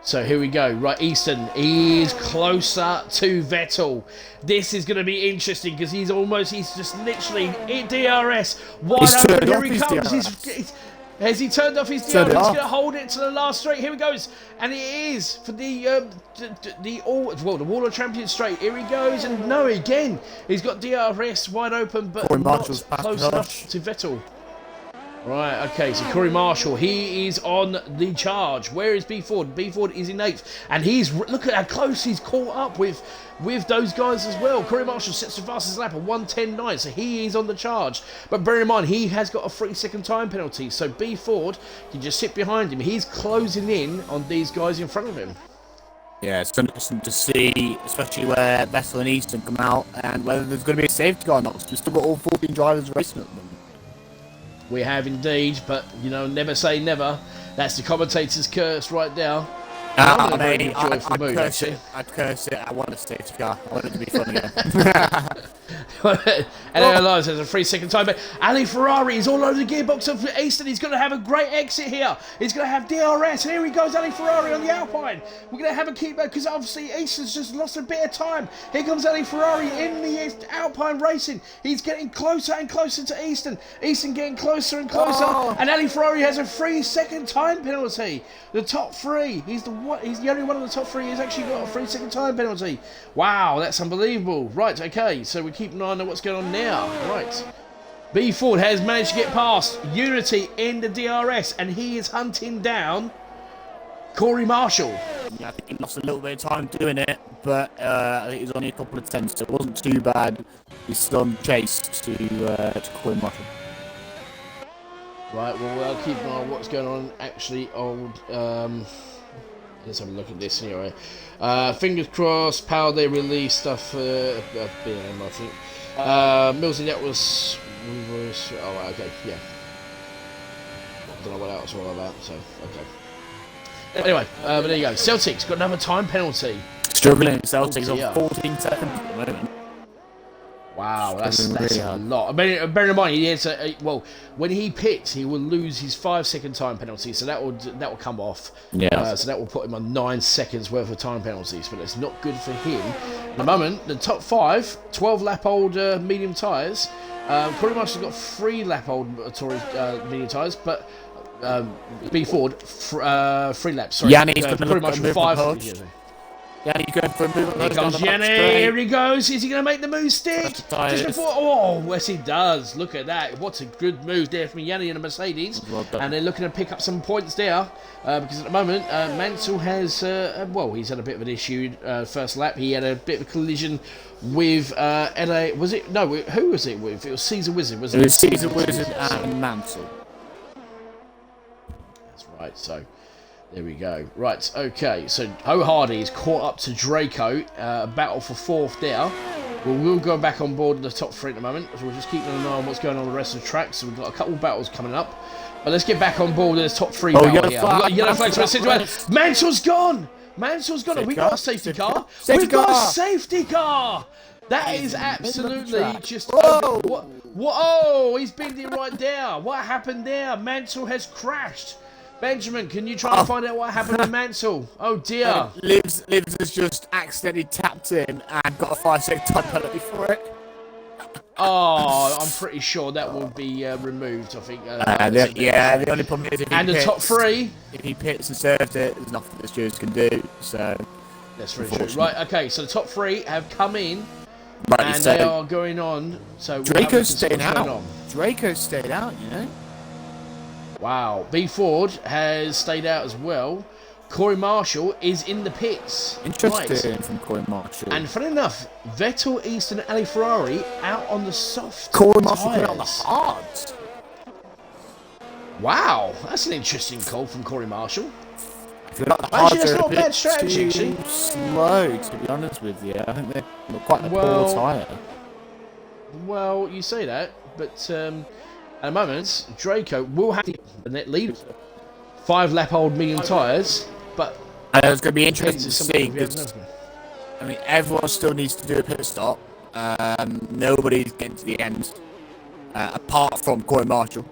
So here we go. Right, Easton is closer to Vettel. This is going to be interesting because he's just literally in DRS. Wide open, here he comes. Has he turned off his DRS? He's going to hold it to the last straight. Here he goes. And it is for the Wall of Champions straight. Here he goes. And no, again, he's got DRS wide open, but not close enough to Vettel. Right, okay, so Corey Marshall, he is on the charge. Where is B Ford? B Ford is in 8th. And look at how close he's caught up with those guys as well. Corey Marshall sets the fastest lap at 1:10.9, so he is on the charge. But bear in mind, he has got a 3-second time penalty, so B Ford can just sit behind him. He's closing in on these guys in front of him. Yeah, it's interesting to see, especially where Vettel and Easton come out, and whether there's going to be a safety car or not. We've still got all 14 drivers racing at the moment. We have indeed, but, you know, never say never. That's the commentator's curse right now. I'd curse it. I want a safety car. I want it to be fun again. And Elias has a 3-second time. But Ali Ferrari is all over the gearbox of Easton. He's going to have a great exit here. He's going to have DRS. And here he goes, Ali Ferrari on the Alpine. We're going to have a keep because obviously Easton's just lost a bit of time. Here comes Ali Ferrari in the Alpine racing. He's getting closer and closer to Easton. Easton getting closer and closer. And Ali Ferrari has a 3-second time penalty. The top 3. He's the only one of the top 3 who's actually got a 3-second time penalty. Wow, that's unbelievable. Right, okay, so we keep an eye on what's going on now. Right. B Ford has managed to get past Unity in the DRS, and he is hunting down Corey Marshall. Yeah, I think he lost a little bit of time doing it, but I think it was only a couple of tenths, so it wasn't too bad. He's still on chase to Corey Marshall. Right, well, I'll keep an eye on what's going on actually on... let's have a look at this anyway. Fingers crossed, power they release stuff BM, I think. Millsy, that was... Oh, right, okay, yeah. I don't know what that was all about, so, okay. Anyway, but there you go. Celtic's got another time penalty. Struggling himself, takes dear. on 14 seconds at the moment. Wow, that's really a hard. lot. I mean, bear in mind, he has well, when he pits, he will lose his 5-second time penalty, so that will come off. Yeah. So that will put him on 9 seconds worth of time penalties, but it's not good for him. At the moment, the top 5, 12 lap old medium tyres. Pretty much has got 3 lap old medium tyres, but B Ford 3 laps. Sorry, Yanni's going to pretty look much at a move 5. on coach. Yanni's going for a move on Here coach. comes Yanni, here he goes, is he going to make the move stick? Just before, oh, yes he does, look at that, what a good move there from Yanni and the Mercedes, and they're looking to pick up some points there, because at the moment, Mansell has, well, he's had a bit of an issue first lap, he had a bit of a collision with LA, was it, no, who was it with? It was Caesar Wizard, wasn't it? It was Caesar Wizard and Mansell. That's right, so... There we go. Right, okay. So, Ho Hardy's caught up to Draco. Battle for 4th there. We'll go back on board in the top 3 at the moment. So, we're just keeping an eye on what's going on the rest of the track. So, we've got a couple of battles coming up. But let's get back on board in this top 3 battle here. We've got a yellow flag to a Mansell's gone! Mansell's gone! We got a safety car! We've got a safety car! That is absolutely just... Whoa! Whoa! He's been right there. What happened there? Mansell has crashed. Benjamin, can you try and find out what happened to Mansell? Oh dear. Livs has just accidentally tapped in and got a 5-second time penalty for it. Oh, I'm pretty sure that will be removed, I think. The only problem is if he and the pits, top 3. If he pits and serves it, there's nothing the stewards can do. So that's very true. Right, okay, so the top 3 have come in. Right, and they are going on. So Draco's stayed out. Draco's stayed out, you know. Wow. B Ford has stayed out as well. Corey Marshall is in the pits. Interesting from Corey Marshall. And funny enough, Vettel, Easton, and Ali Ferrari out on the soft Corey Marshall tyres. put on the hards. Wow, that's an interesting call from Corey Marshall. Actually, that's not a bad strategy, actually. Slow, to be honest with you. I think they're quite a poor tyre. Well, you say that, but at the moment, Draco will have the net lead. 5 lap old medium tyres, but it's going to be interesting to see. I mean, everyone still needs to do a pit stop. Nobody's getting to the end, apart from Corey Marshall.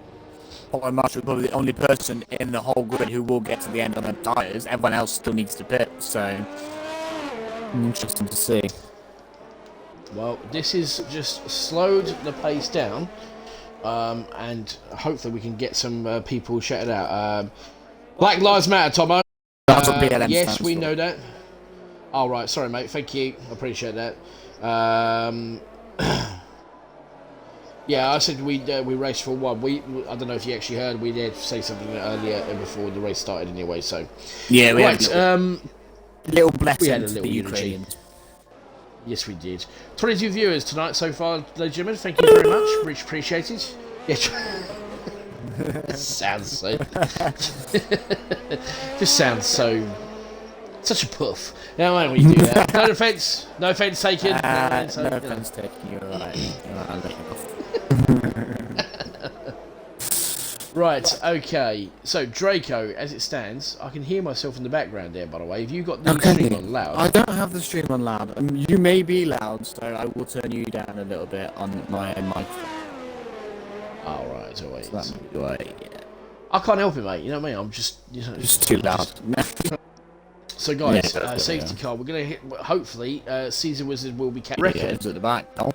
Corey Marshall is probably the only person in the whole grid who will get to the end on the tyres. Everyone else still needs to pit, so interesting to see. Well, this is just slowed the pace down, and hopefully we can get some people shouted out. Black Lives Matter, Tomo. Yes, we know that. Oh, right, sorry, mate. Thank you. I appreciate that. Yeah, I said we raced for 1. I don't know if you actually heard. We did say something earlier before the race started, anyway. So yeah, we had little blessing we had a to little the eulogy. Ukrainians. Yes, we did. 22 viewers tonight so far, ladies and gentlemen. Thank you very much. Much appreciated. Yeah. Sounds so. Just sounds so. Such a puff. Now, when you do that. No offence. No offence taken. No offence taken. You're right. I'll let you off. Right, okay. So, Draco, as it stands, I can hear myself in the background there, by the way. Have you got the stream on loud? I don't have the stream on loud. You may be loud, so I will turn you down a little bit on my own microphone. Oh, right, so wait. So that's right, yeah. I can't help it, mate. You know what I mean? I'm just... Just too loud. So, guys, safety car. We're going to hit... Hopefully, Caesar Wizard will be catching. Records at the back, no?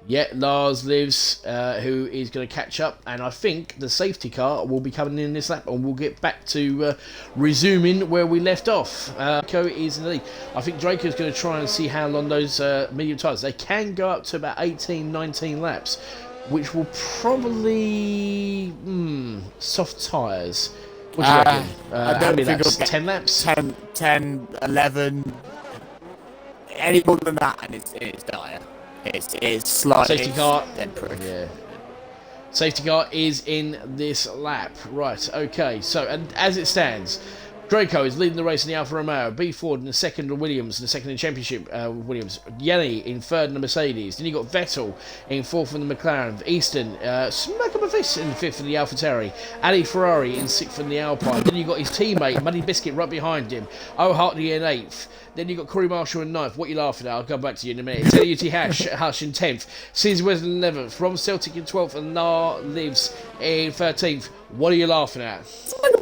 Yeah, Lars lives, who is going to catch up, and I think the safety car will be coming in this lap, and we'll get back to resuming where we left off. Draco is in the lead. I think Draco's going to try and see how long those medium tyres. They can go up to about 18, 19 laps, which will probably soft tyres. What do you reckon? I don't think it'll get 10 laps? 10, 11, any more than that, and it's dire. It's slightly safety car. Yeah. Safety car is in this lap. Right, okay. So, and as it stands, Draco is leading the race in the Alfa Romeo. B Ford in the second, Williams in the second in the championship. Williams. Yanni in third in the Mercedes. Then you got Vettel in fourth in the McLaren. Easton, smack him a fist in fifth in the AlphaTauri. Ali Ferrari in sixth in the Alpine. Then you got his teammate Muddy Biscuit right behind him. O'Hartley in eighth. Then you got Corey Marshall in ninth. What are you laughing at? I'll come back to you in a minute. Teddy Hush in 10th. Caesar West in 11th. Ron Celtic in 12th. And Nar Lives in 13th. What are you laughing at? Smack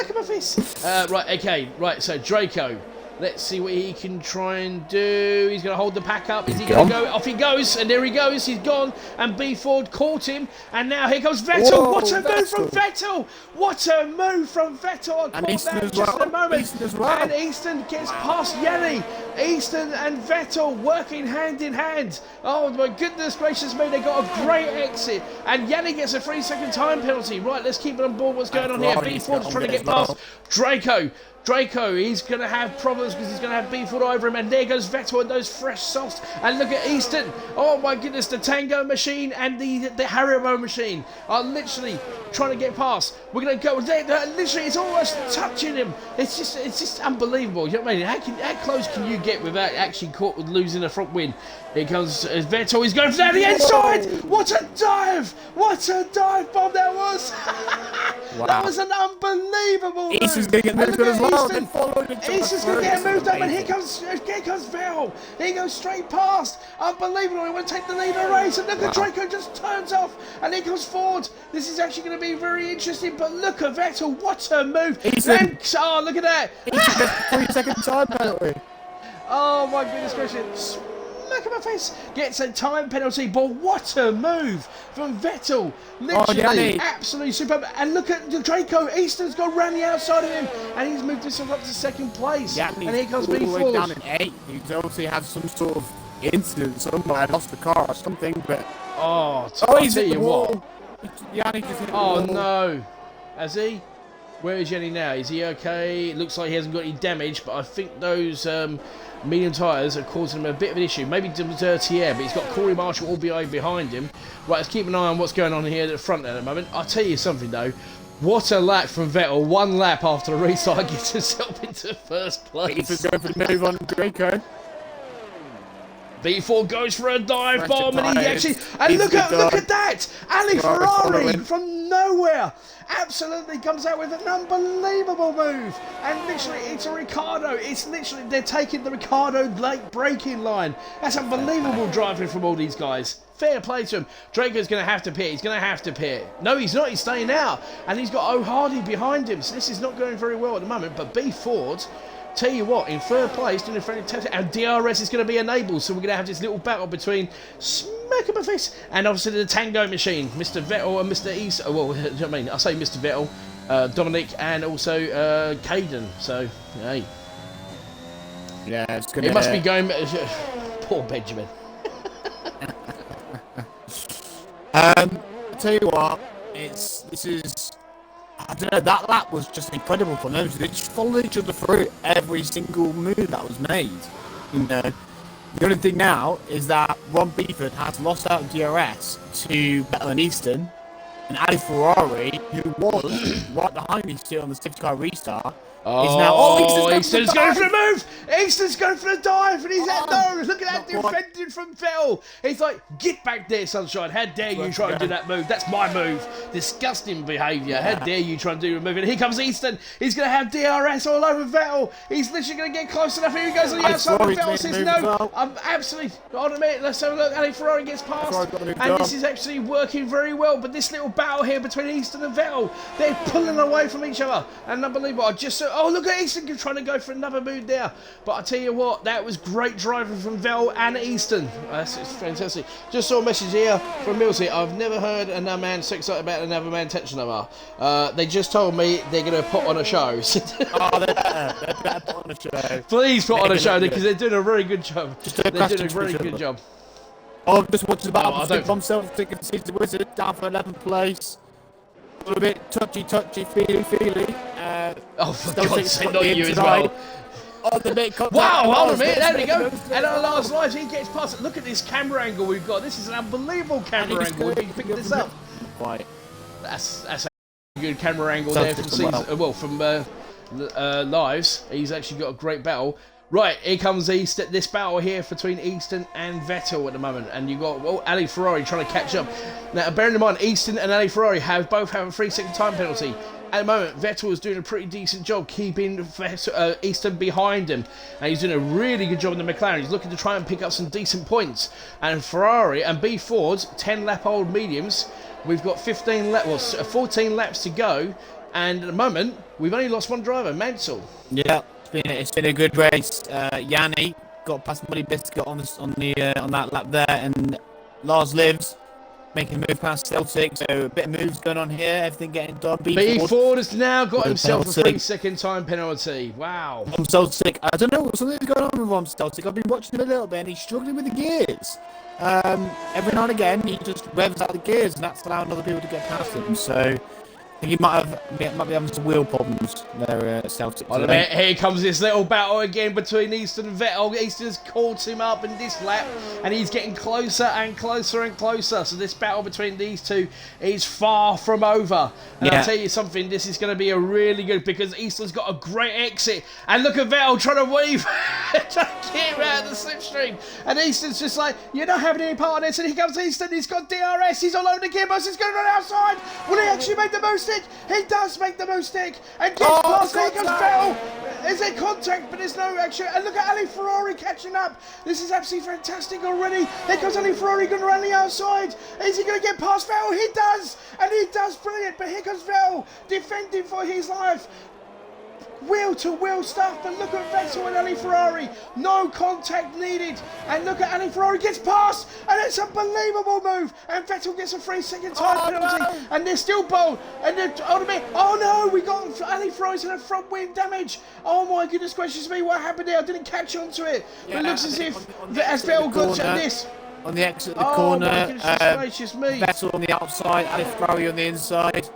him a fist. Right, okay. Right, so Draco. Let's see what he can try and do. He's going to hold the pack up. Is he going to go? Off he goes. And there he goes. He's gone. And B Ford caught him. And now here comes Vettel. Whoa, what a move from Vettel. What a move from Vettel. I caught that just in a moment. And Easton gets past Yanni. Easton and Vettel working hand in hand. Oh, my goodness gracious me. They got a great exit. And Yanni gets a 3-second time penalty. Right, let's keep it on board what's going on here. B Ford's trying to get past Draco. He's going to have problems because he's going to have B-Ford over him. And there goes Vettel and those fresh softs. And look at Easton. Oh, my goodness. The Tango machine and the Haribo machine are literally trying to get past. We're going to go. Literally, it's almost touching him. It's just unbelievable. You know what I mean? How close can you get without actually caught with losing a front win? Here comes Vettel. He's going down the inside. What a dive. What a dive bomb that was. Wow. That was an unbelievable move. Easton's going to get moved as well. Easton's going to get moved up, and here comes Vettel. He goes straight past. Unbelievable. He won't take the lead of the race. And look at Draco just turns off. And here comes Ford. This is actually going to be very interesting. But look at Vettel. What a move. Oh, look at that. Easton gets 3-second time penalty. Oh, my goodness gracious. Smack him in the face. Gets a time penalty, but what a move from Vettel. Literally, absolutely superb. And look at Draco. Easton's gone round the outside of him, and he's moved himself up to second place. Yeah, and here comes B Ford. Down in 8. He's obviously had some sort of incident somewhere, lost the car or something, but... I'll tell you what. Yanni just hit the wall. No. Has he? Where is Yanni now? Is he okay? It looks like he hasn't got any damage, but I think those medium tyres are causing him a bit of an issue. Maybe dirty air, but he's got Corey Marshall all behind him. Right, let's keep an eye on what's going on here at the front at the moment. I'll tell you something, though. What a lap from Vettel. 1 lap after the restart gets himself into first place. He's going for the move on Draco. B4 goes for a dive bomb, and he actually... And look at that! Ali Ferrari from nowhere absolutely comes out with an unbelievable move. And literally, it's a Ricciardo. It's literally, they're taking the Ricciardo late braking line. That's unbelievable driving from all these guys. Fair play to him. Draco's going to have to pit. He's going to have to pit. No, he's not. He's staying out. And he's got O'Hardy behind him. So this is not going very well at the moment. But B Ford... Tell you what, in third place, doing a fantastic, and DRS is going to be enabled, so we're going to have this little battle between Smack my face and obviously the Tango machine, Mr. Vettel and Mr. East. Well, you know what I mean? I say Mr. Vettel, Dominic, and also Caden. So, hey, yeah, it's gonna. It must be going. Poor Benjamin. I tell you what, this is. I don't know, that lap was just incredible for them. They just followed each other through every single move that was made. You know, the only thing now is that Ron Beeford has lost out DRS to Vettel and Easton, and Ali Ferrari, who was right behind me still on the safety car restart, is now... Easton's going for the move! Easton's going for the dive, and he's no! Look at that defending from Vettel! He's like, get back there, Sunshine! How dare you try and do that move? That's my move! Disgusting behaviour! Yeah. How dare you try and do a move? And here comes Easton! He's going to have DRS all over Vettel! He's literally going to get close enough. Here he goes on the outside, and Vettel says no! I'm absolutely... Hold on a minute, let's have a look. Ali Ferrari gets past, and this is actually working very well, but this little battle here between Easton and Vettel, they're pulling away from each other, and unbelievable. I just saw... Oh, look at Easton trying to go for another move there. But I tell you what, that was great driving from Vettel and Easton. That's fantastic. Just saw a message here from Millsy. I've never heard another man so excited about another man touching another. They just told me they're going to put on a show. Oh, they better put on a show. Please put on a show because they're doing a very good job. They're doing a very good job. Oh, just watching the battle between themselves. Thinking Caesar Wizard down for 11th place. A little bit touchy, feely. For God's sake, not you as well. Wow, hold on a minute, there we go. And our last life, he gets past. Look at this camera angle we've got. This is an unbelievable camera angle. We can pick this up. Right. That's good camera angle there from lives. He's actually got a great battle. Right, here comes this battle here between Easton and Vettel at the moment, and you've got Ali Ferrari trying to catch up. Now, bearing in mind, Easton and Ali Ferrari both have a 3-second time penalty. At the moment, Vettel is doing a pretty decent job keeping Easton behind him, and he's doing a really good job in the McLaren. He's looking to try and pick up some decent points. And Ferrari and B Ford's 10-lap-old mediums. We've got 14 laps to go, and at the moment, we've only lost one driver, Mansell. Yeah. It's been a good race. Yanni got past Muddy Biscuit on that lap there, and Lars Lives making a move past Celtic. So a bit of moves going on here. Everything getting done. B Ford has now got himself a 3-second time penalty. Wow. Celtic. I don't know something's going on with Celtic. I've been watching him a little bit, and he's struggling with the gears. Every now and again, he just revs out the gears, and that's allowing other people to get past him. So. I think he might be having some wheel problems there at Celtic. Here comes this little battle again between Easton and Vettel. Easton's caught him up in this lap, and he's getting closer and closer and closer. So this battle between these two is far from over. And I'll tell you something, this is going to be a really good, because Easton's got a great exit. And look at Vettel trying to weave, trying to get him out of the slipstream. And Easton's just like, you're not having any part in this. And here comes Easton, he's got DRS, he's all over the gearbox, he's going to run outside. Will he actually make the most? He does make the move stick, and gets past. There goes Vettel. Is there contact? But there's no action. And look at Ali Ferrari catching up. This is absolutely fantastic already. There goes Ali Ferrari going around the outside. Is he going to get past Vettel? He does, and he does brilliant. But here comes Vettel defending for his life. Wheel-to-wheel stuff, but look at Vettel and Ali Ferrari. No contact needed. And look at Ali Ferrari gets past, and it's an unbelievable move. And Vettel gets a 3-second time penalty. No. And they're still bold. And oh no, we got Ali Ferrari's in a front wing damage. Oh my goodness gracious me, what happened there? I didn't catch on to it. But it looks as if as Vettel got at this. On the exit of the corner, my goodness gracious me. Vettel on the outside, Ali Ferrari on the inside.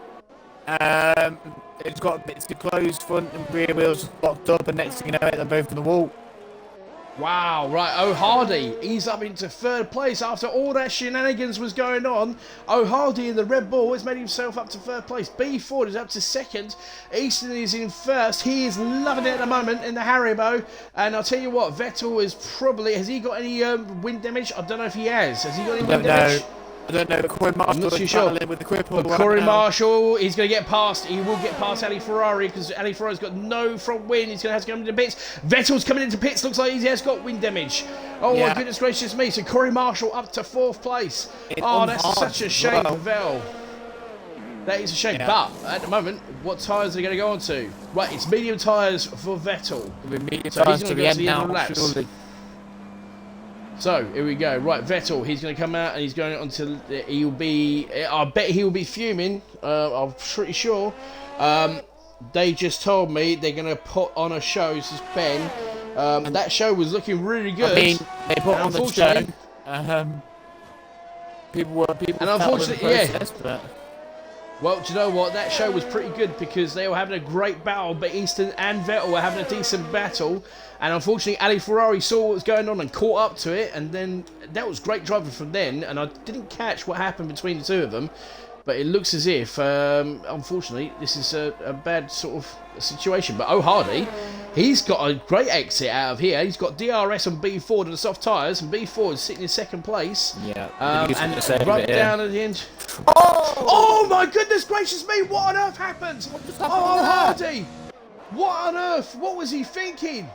It's got bits to close, front and rear wheels locked up, and next thing you know, they're both on the wall. Wow, right, O'Hardy, he's up into 3rd place after all that shenanigans was going on. O'Hardy in the Red Bull has made himself up to 3rd place. B Ford is up to 2nd. Easton is in 1st. He is loving it at the moment in the Haribo. And I'll tell you what, Vettel is probably, has he got any wind damage? I don't know if he has. Has he got any wind damage? I don't know. Corey Marshall is battling with the cripple. Corey Marshall, he's going to get past. He will get past Ali Ferrari, because Ali Ferrari's got no front wing. He's going to have to come into pits. Vettel's coming into pits. Looks like he has got wind damage. Oh my goodness gracious me. So Corey Marshall up to 4th place. That's such a shame for Vettel. That is a shame. But at the moment, what tyres are they going to go on to? Right, it's medium tyres for Vettel. Medium so tyres he's to going to go to the end of the laps. Surely. So here we go. Right, Vettel. He's going to come out and he's going on to. He'll be. I bet he'll be fuming. I'm pretty sure. They just told me they're going to put on a show. This is Ben. That show was looking really good. I mean, they put on the show. People and unfortunately, but... Well, do you know what? That show was pretty good, because they were having a great battle, but Easton and Vettel were having a decent battle. And unfortunately, Ali Ferrari saw what was going on and caught up to it. And then that was great driving from then. And I didn't catch what happened between the two of them. But it looks as if, unfortunately, this is a bad sort of situation. But O'Hardy, he's got a great exit out of here. He's got DRS on B Ford and the soft tyres, and B Ford is sitting in 2nd place. Yeah. And run down at the end. Oh my goodness gracious me! What on earth happened? O'Hardy! What on earth? What was he thinking?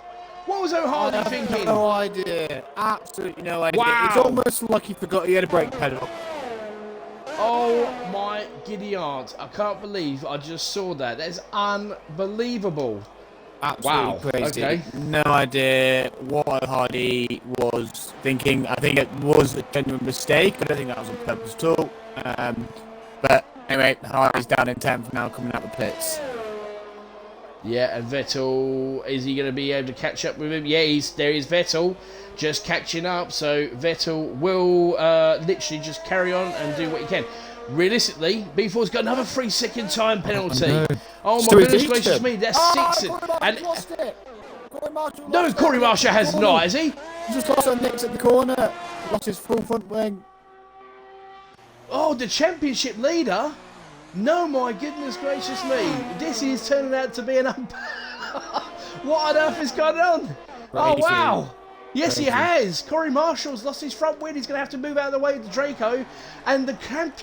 What was O'Hardy thinking? No idea. Absolutely no idea. Wow. It's almost like he forgot he had a brake pedal. Oh my giddy aunt. I can't believe I just saw that. That is unbelievable. Absolutely crazy. Okay. No idea what O'Hardy was thinking. I think it was a genuine mistake. I don't think that was on purpose at all. But anyway, Hardy's down in 10th now, coming out the pits. Yeah, and Vettel, is he going to be able to catch up with him? Yeah, there is Vettel just catching up. So Vettel will literally just carry on and do what he can. Realistically, B4's got another 3-second time penalty. Oh my goodness gracious me, that's 6. And lost it. No, Corey Marshall has not, has he? He just lost on Nick's at the corner. Lost his full front wing. Oh, the championship leader? No, my goodness gracious me. This is turning out to be an What on earth is going on? Oh, wow. Yes, he has. Corey Marshall's lost his front wheel. He's going to have to move out of the way to Draco. And the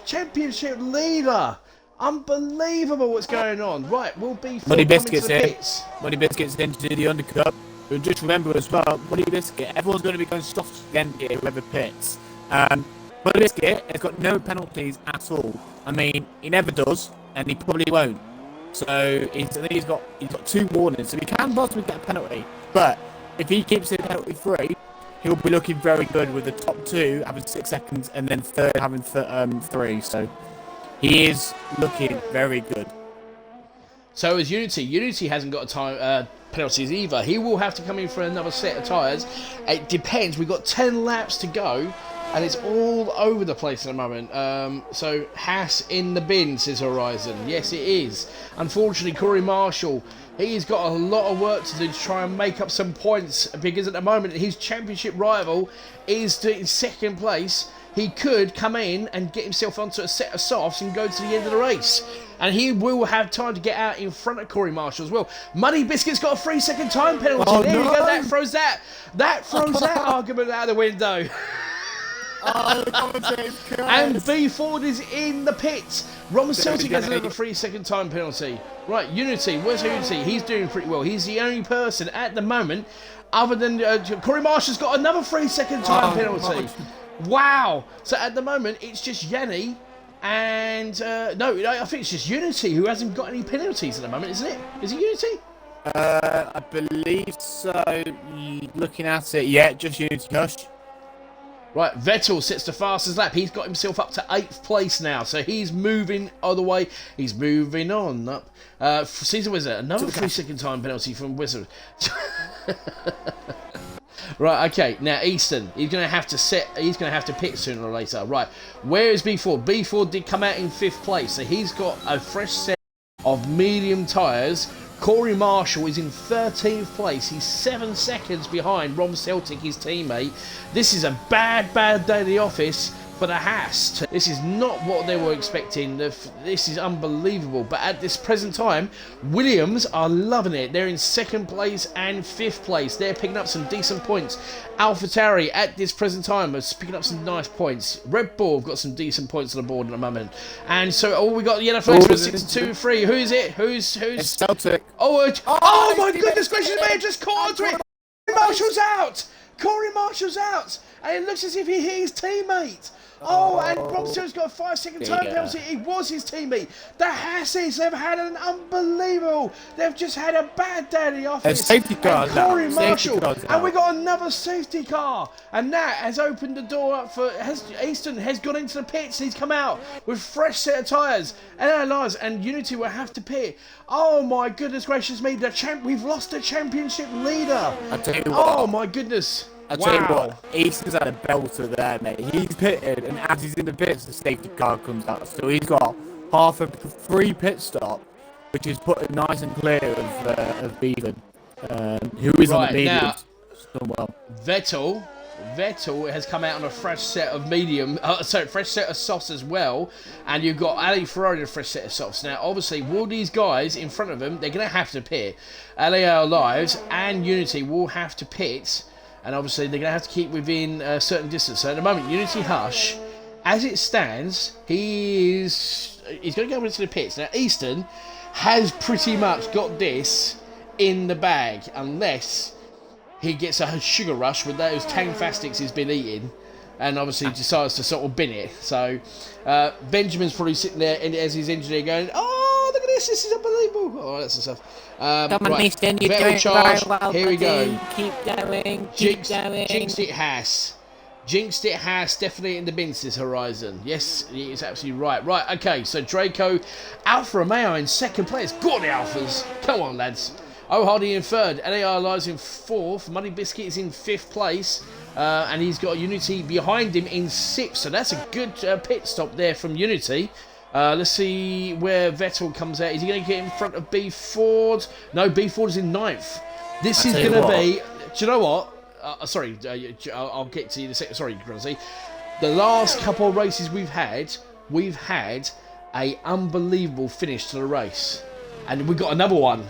championship leader. Unbelievable what's going on. Right, we'll be Money Biscuits the in. pits. Money Biscuits in to do the undercut. But just remember as well, Money Biscuit, everyone's going to be going soft again here, whoever pits. Money Biscuit has got no penalties at all. I mean, he never does, and he probably won't. So he's got 2 warnings, so he can possibly get a penalty. But if he keeps it penalty free, he'll be looking very good with the top 2 having 6 seconds and then third having 3. So he is looking very good. So is Unity. Unity hasn't got a time penalties either. He will have to come in for another set of tyres. It depends. We've got 10 laps to go, and it's all over the place at the moment. So Haas in the bin, says Horizon. Yes, it is. Unfortunately, Corey Marshall, he's got a lot of work to do to try and make up some points, because at the moment his championship rival is in second place. He could come in and get himself onto a set of softs and go to the end of the race. And he will have time to get out in front of Corey Marshall as well. Money Biscuit's got a 3-second time penalty. Oh, there no. you go. That throws that argument out the window. And B Ford is in the pits. Ron Celtic has another 3-second time penalty. Right, Unity. Where's Unity? He's doing pretty well. He's the only person at the moment, other than Corey Marshall's got another 3-second time penalty. Wow. So at the moment, it's just Yanni and... no, I think it's just Unity who hasn't got any penalties at the moment, isn't it? Is it Unity? I believe so. Looking at it, yeah, just Unity. Hush. Right, Vettel sets the fastest lap. He's got himself up to 8th place now, so he's moving all the way. He's moving on up. Caesar Wizard, another 3-second time penalty from Wizard. Right, okay. Now Easton, he's going to have to pit sooner or later. Right, where is B Ford? B Ford did come out in 5th place, so he's got a fresh set of medium tyres. Corey Marshall is in 13th place. He's 7 seconds behind Ron Celtic, his teammate. This is a bad day at the office for the Haas. This is not what they were expecting. This is unbelievable. But at this present time, Williams are loving it. They're in 2nd place and 5th place. They're picking up some decent points. AlphaTauri at this present time is picking up some nice points. Red Bull have got some decent points on the board at the moment. And so, we got the yellow flags for 6-2-3. Who is it? Who's? It's Celtic. Oh my goodness gracious, man, just caught onto it. Marshall's out. Corey Marshall's out. And it looks as if he hit his teammate. Oh, and Rob Stewart's got a 5-second time penalty. He was his teammate. The Hasses have had an unbelievable. They've just had a bad day in the office. Safety car. Corey Marshall. And we got another safety car. And that has opened the door up for. Easton has gone into the pits. He's come out with fresh set of tyres. And Unity will have to pit. Oh my goodness gracious me. We've lost the championship leader. I tell you what. Oh my goodness. I tell you what, Easton's had a belter there, mate. He's pitted, and as he's in the pits, the safety car comes out. So he's got half a free pit stop, which is put nice and clear of Bevan, who is on the medium. Now, well. Vettel has come out on a fresh set of fresh set of softs as well, and you've got Ali Ferrari a fresh set of softs. Now, obviously, all these guys in front of them, they're going to have to pit. LAL Lives and Unity will have to pit. And obviously, they're going to have to keep within a certain distance. So at the moment, Unity Hush, as it stands, he's going to go into the pits. Now, Easton has pretty much got this in the bag, unless he gets a sugar rush with those Tang Fastics he's been eating, and obviously decides to sort of bin it. So Benjamin's probably sitting there as his engineer going, "Oh, look at this! This is unbelievable!" All that sort of stuff. Come on, Easton, you're doing charge. very well. Here we go. Keep going. Jinxed it has. Jinxed it has. Definitely in the bin, says Horizon. Yes, it's absolutely right. Right, okay, so Draco, Alfa Romeo in 2nd place. Got the Alphas. Come on, lads. Oh Hardy in 3rd. LAR lies in 4th. Money Biscuit is in 5th place. And he's got Unity behind him in 6th. So that's a good pit stop there from Unity. Let's see where Vettel comes out. Is he going to get in front of B Ford? No, B Ford is in 9th. This is going to be... Do you know what? Sorry, I'll get to you in a second. Sorry, Grunzy. The last couple of races we've had a unbelievable finish to the race. And we got another one.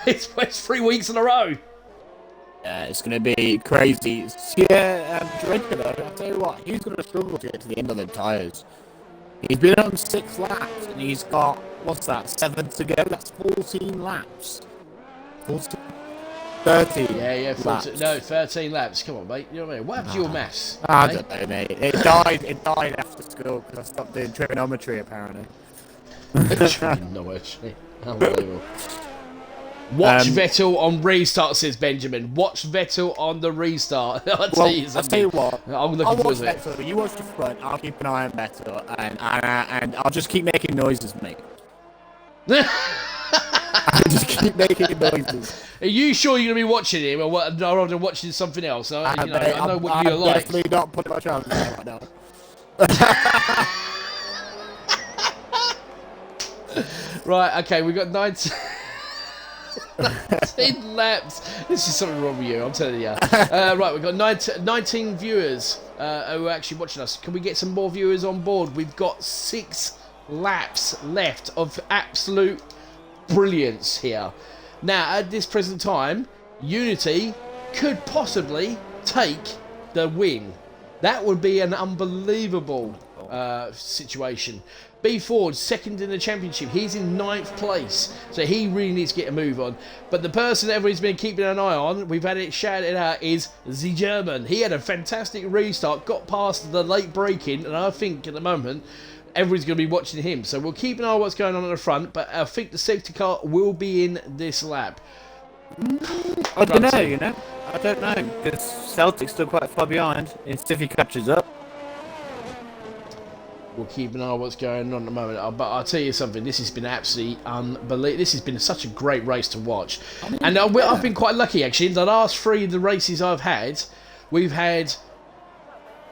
it's 3 weeks in a row. Yeah, it's going to be crazy. Yeah, Draco, though, I'll tell you what, he's going to struggle to get to the end of the tyres. He's been on 6 laps, and he's got, what's that, 7 to go? That's 14 laps. 14? 13 Yeah, 14, laps. no, 13 laps. Come on, mate. You know what I mean? What happened to your maths? I don't know, mate. It died after school because I stopped doing trigonometry, apparently. Trigonometry. Unbelievable. Watch Vettel on restart, says Benjamin. Watch Vettel on the restart. I'll tell you what. I'm looking I'll forward watch to it. Vettel. You watch the front. I'll keep an eye on Vettel, and I'll just keep making noises, mate. I just keep making noises. Are you sure you're going to be watching him, or rather than watching something else? I know what you're like. I'm definitely not putting my chances right now. Right, okay, we've got 19 laps. This is something wrong with you, I'm telling you. Right, we've got 19 viewers who are actually watching us. Can we get some more viewers on board? We've got 6 laps left of absolute brilliance here. Now, at this present time, Unity could possibly take the win. That would be an unbelievable situation. B Ford, second in the championship. He's in 9th place, so he really needs to get a move on. But the person that everybody's been keeping an eye on, we've had it shouted out, is the German. He had a fantastic restart, got past the late braking, and I think at the moment everybody's going to be watching him. So we'll keep an eye on what's going on at the front, but I think the safety car will be in this lap. I don't know, you know. I don't know, because Celtic's still quite far behind. If he catches up. We'll keep an eye on what's going on at the moment. But I'll tell you something, this has been absolutely unbelievable. This has been such a great race to watch. And I've been quite lucky, actually. In the last 3 of the races I've had, we've had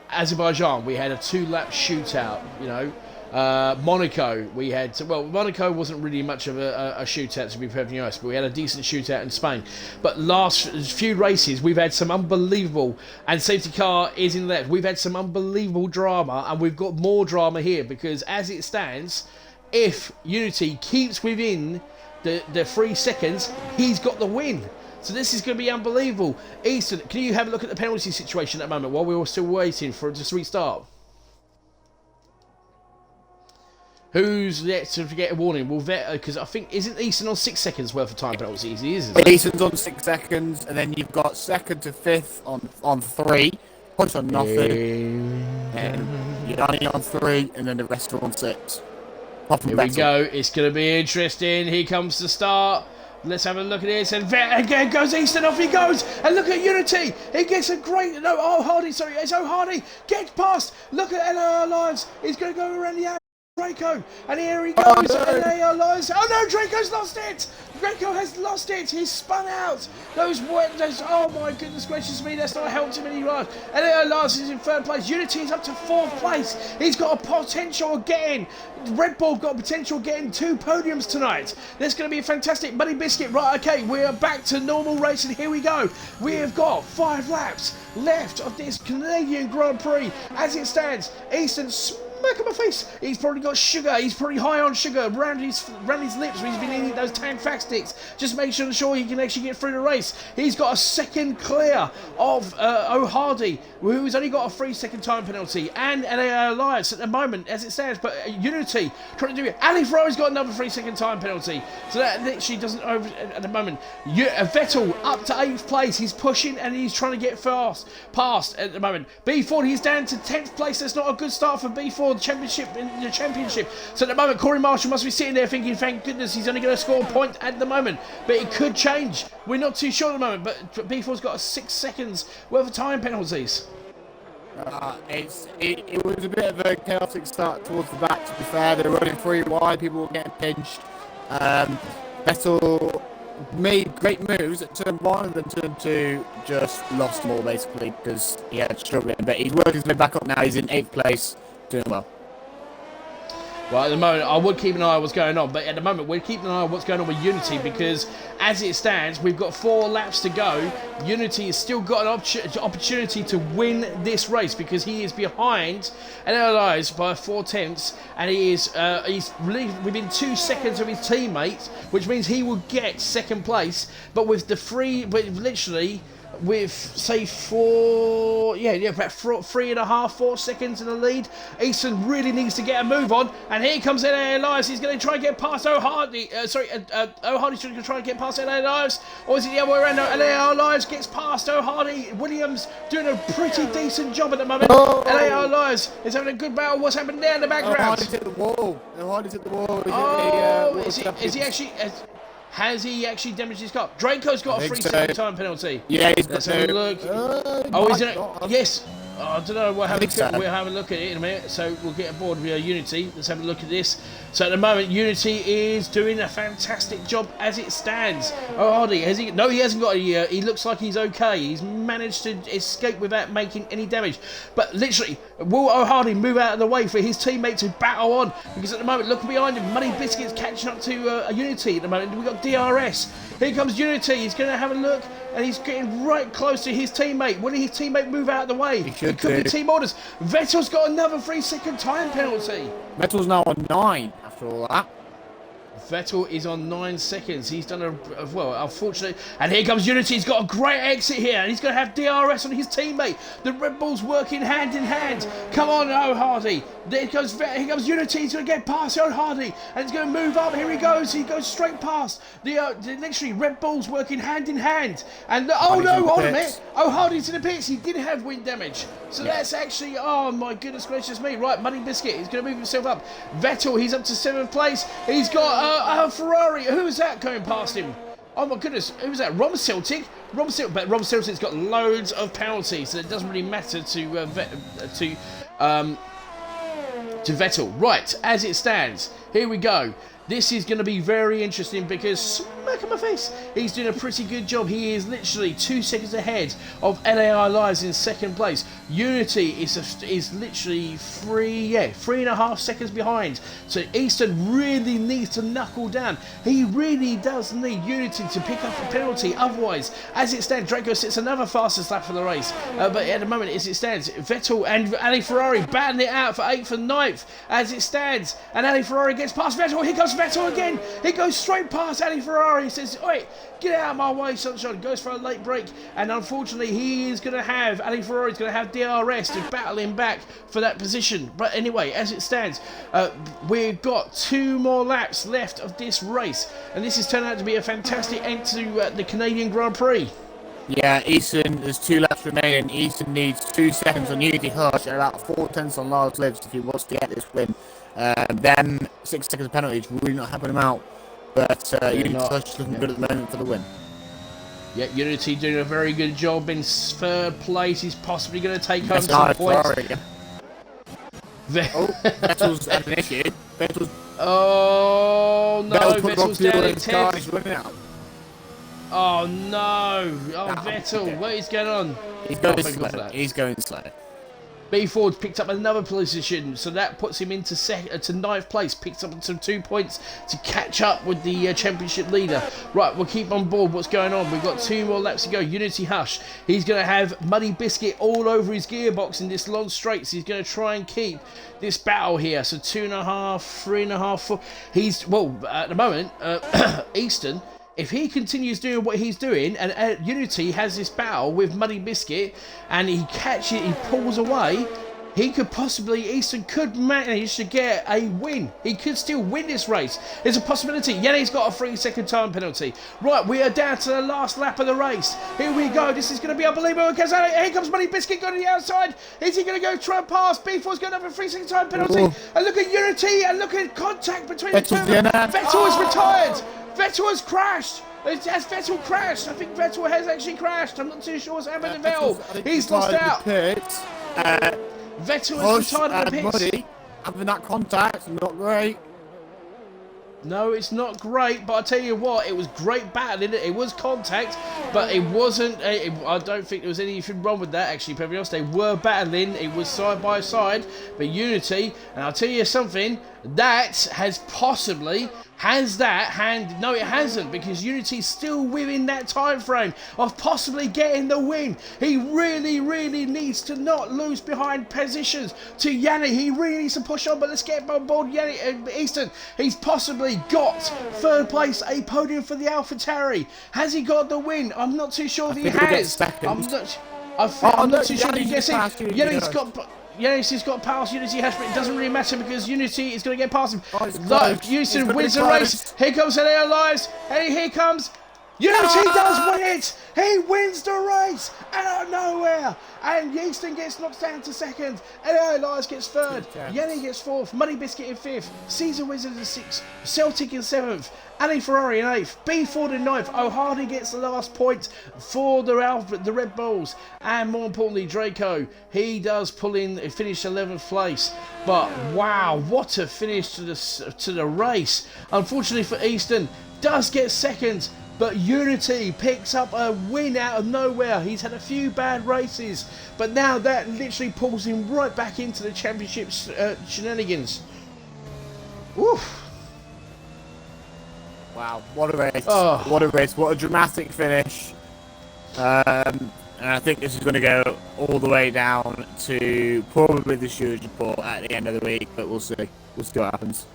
Azerbaijan, we had a 2-lap shootout, you know. Monaco, we had... Well, Monaco wasn't really much of a shootout, to be perfectly honest, but we had a decent shootout in Spain. But last few races, we've had some unbelievable... And safety car is in left. We've had some unbelievable drama, and we've got more drama here, because as it stands, if Unity keeps within the 3 seconds, he's got the win. So this is going to be unbelievable. Easton, can you have a look at the penalty situation at the moment while we're still waiting for it to restart? Who's yet to get a warning? Will Vet, because I think, isn't Easton on 6 seconds worth of time penalty? Easy, isn't it? Easton's on 6 seconds, and then you've got 2nd to 5th on 3, points on nothing, and Yanni on 3, and then the rest are on 6. Here we go. It's going to be interesting. Here comes the start. Let's have a look at this. And again goes Easton. Off he goes. And look at Unity. He gets a great... No, oh, Hardy. Sorry. It's Hardy. Gets past. Look at LA Alliance. He's going to go around the... Draco, and here he goes. Oh, no. LA Alliance. Oh no, Draco's lost it. Draco has lost it. He's spun out. Those oh my goodness gracious me, that's not helped him any right. LA Alliance is in 3rd place. Unity is up to 4th place. He's got a potential of getting... Red Bull got a potential of getting 2 podiums tonight. There's going to be a fantastic Buddy Biscuit. Right, okay, we're back to normal racing. Here we go. We have got 5 laps left of this Canadian Grand Prix. As it stands, Easton smack in my face. He's probably got sugar. He's pretty high on sugar around his lips when he's been eating those tan fat sticks. Just make sure he can actually get through the race. He's got a second clear of O'Hardy, who's only got a 3-second time penalty, and an Alliance at the moment as it stands. But Unity trying to do it. Ali Ferrari's got another 3-second time penalty, so that literally doesn't over at the moment. Vettel up to 8th place. He's pushing and he's trying to get past at the moment. B4, he's down to 10th place. That's not a good start for B4. In the championship. So at the moment, Corey Marshall must be sitting there thinking, thank goodness he's only going to score a point at the moment. But it could change. We're not too sure at the moment. But B4's got a 6 seconds worth of time penalties. It was a bit of a chaotic start towards the back, to be fair. They were running 3 wide, people were getting pinched. Vettel made great moves at turn 1, and then turn 2 just lost them all basically because he had struggling. But he's worked his way back up now. He's in 8th place. Doing well. Well, at the moment, I would keep an eye on what's going on, but at the moment, we're keeping an eye on what's going on with Unity because, as it stands, we've got 4 laps to go. Unity has still got an opportunity to win this race because he is behind NLIs by 4/10, and he's really within 2 seconds of his teammates, which means he will get 2nd place. But with literally. With say about 3.5, 4 seconds in the lead, Easton really needs to get a move on, and here comes LA Lives. He's going to try and get past O'Hardy. O'Hardy's going to try and get past LA Lives, or is it the other way around? No, LA Lives gets past O'Hardy. Williams doing a pretty decent job at the moment. Oh. LA Lives is having a good battle. What's happening there in the background? O'Hardy's hit the wall. O'Hardy's hit the wall. Has he actually damaged his car? Draco's got a 3-second time penalty. Yeah, let's have a look. He's in it. Yes. I don't know. We'll have a look at it in a minute. So we'll get aboard with Unity. Let's have a look at this. So at the moment, Unity is doing a fantastic job as it stands. Oh, Hardy, has he? No, he hasn't got a. He looks like he's okay. He's managed to escape without making any damage. But literally, will O'Hardy move out of the way for his teammate to battle on? Because at the moment, look behind him. Money Biscuit's catching up to a Unity at the moment. We've got DRS. Here comes Unity. He's going to have a look. And he's getting right close to his teammate. Will his teammate move out of the way? It could be team orders. Vettel's got another 3-second time penalty. Vettel's now on 9 after all that. Vettel is on 9 seconds. He's done unfortunately. And here comes Unity. He's got a great exit here. And he's going to have DRS on his teammate. The Red Bulls working hand in hand. Come on, O'Hardy. Here comes Unity. He's going to get past O'Hardy. And he's going to move up. Here he goes. He goes straight past. Literally, Red Bulls working hand in hand. And hold on a minute. O'Hardy's in the pits. He did have wind damage. So that's actually, oh my goodness gracious me. Right, Money Biscuit. He's going to move himself up. Vettel, he's up to 7th place. He's got Ferrari. Who is that going past him? Oh my goodness, who was that? Rom Celtic? But Rom Celtic's got loads of penalties, so it doesn't really matter to Vettel. Right, as it stands, here we go. This is going to be very interesting because smack in my face, he's doing a pretty good job. He is literally 2 seconds ahead of LAI Lives in 2nd place. Unity is literally 3.5 seconds behind. So Easton really needs to knuckle down. He really does need Unity to pick up a penalty. Otherwise, as it stands, Draco sits another fastest lap for the race. But at the moment, as it stands, Vettel and Ali Ferrari battling it out for 8th and 9th as it stands. And Ali Ferrari gets past Vettel. Here comes Vettel again. He goes straight past Ali Ferrari. He says, "Oi, get out of my way, sunshine." Goes for a late break, and unfortunately, he is going to have Ali Ferrari's going to have DRS to battle him back for that position. But anyway, as it stands, we've got 2 more laps left of this race, and this has turned out to be a fantastic end to the Canadian Grand Prix. Yeah, Easton, there's 2 laps remaining. Easton needs 2 seconds on Unity Hush and about 4/10 on Lars Lives if he wants to get this win. Then 6 seconds of penalty is really not helping him out. But Unity Hush is looking good at the moment for the win. Yeah, Unity doing a very good job in 3rd place. He's possibly going to take home some points. Vettel's had an issue. Oh no, Vettel's down in 10th. He's running out. Oh no! Oh, Vettel, what is going on? He's going slow. B4 picked up another position, so that puts him into to 9th place, picks up some 2 points to catch up with the championship leader. Right, we'll keep on board what's going on. We've got 2 more laps to go. Unity Hush, he's going to have Muddy Biscuit all over his gearbox in this long straight, so he's going to try and keep this battle here. So 2.5, 3.5, 4. He's, well, at the moment, Easton, if he continues doing what he's doing, and Unity has this battle with Muddy Biscuit, and he pulls away, he could possibly, Easton could manage to get a win. He could still win this race. There's a possibility. Yenne's got a 3-second time penalty. Right, we are down to the last lap of the race. Here we go. This is going to be unbelievable. Here comes Money Biscuit going to the outside. Is he going to go try and pass? B4's going to have a 3-second time penalty. Ooh. And look at Unity, and look at contact between the two of them. Vettel has retired. Vettel has crashed. Has Vettel crashed? I think Vettel has actually crashed. I'm not too sure what's happened to Vettel. He's lost out. Vettel has retired at the pits. Muddy, having that contact, not great. No, it's not great, but I tell you what, it was great battling. It was contact, but it wasn't. I don't think there was anything wrong with that, actually, Pevios. They were battling. It was side by side, but Unity, and I'll tell you something, that has possibly, has that hand, no it hasn't, because Unity's still within that time frame of possibly getting the win. He really needs to not lose behind positions to Yanni. He really needs to push on, but let's get on board Yanni Easton. He's possibly got third place, a podium for the AlphaTauri. Has he got the win? I'm not too sure if he has. I'm not too sure if he gets it. Unity's got past Unity has, but it doesn't really matter because Unity is going to get past him. Unity wins the race. Here comes LA Lives. Hey, here comes. Unity does win it. He wins the race out of nowhere. And Easton gets knocked down to second. LA Lives gets third. Yanni gets fourth. Money Biscuit in fifth. Caesar Wizard in sixth. Celtic in seventh. Ali Ferrari in 8th, B Ford in 9th, O'Hardy gets the last point for the Red Bulls, and more importantly Draco, he does pull in, finish 11th place, but wow, what a finish to the race. Unfortunately for Easton, does get second, but Unity picks up a win out of nowhere. He's had a few bad races, but now that literally pulls him right back into the championship shenanigans. Woof. Wow, what a race. Oh. What a race. What a dramatic finish. And I think this is going to go all the way down to probably the Stewards report at the end of the week, but we'll see. We'll see what happens.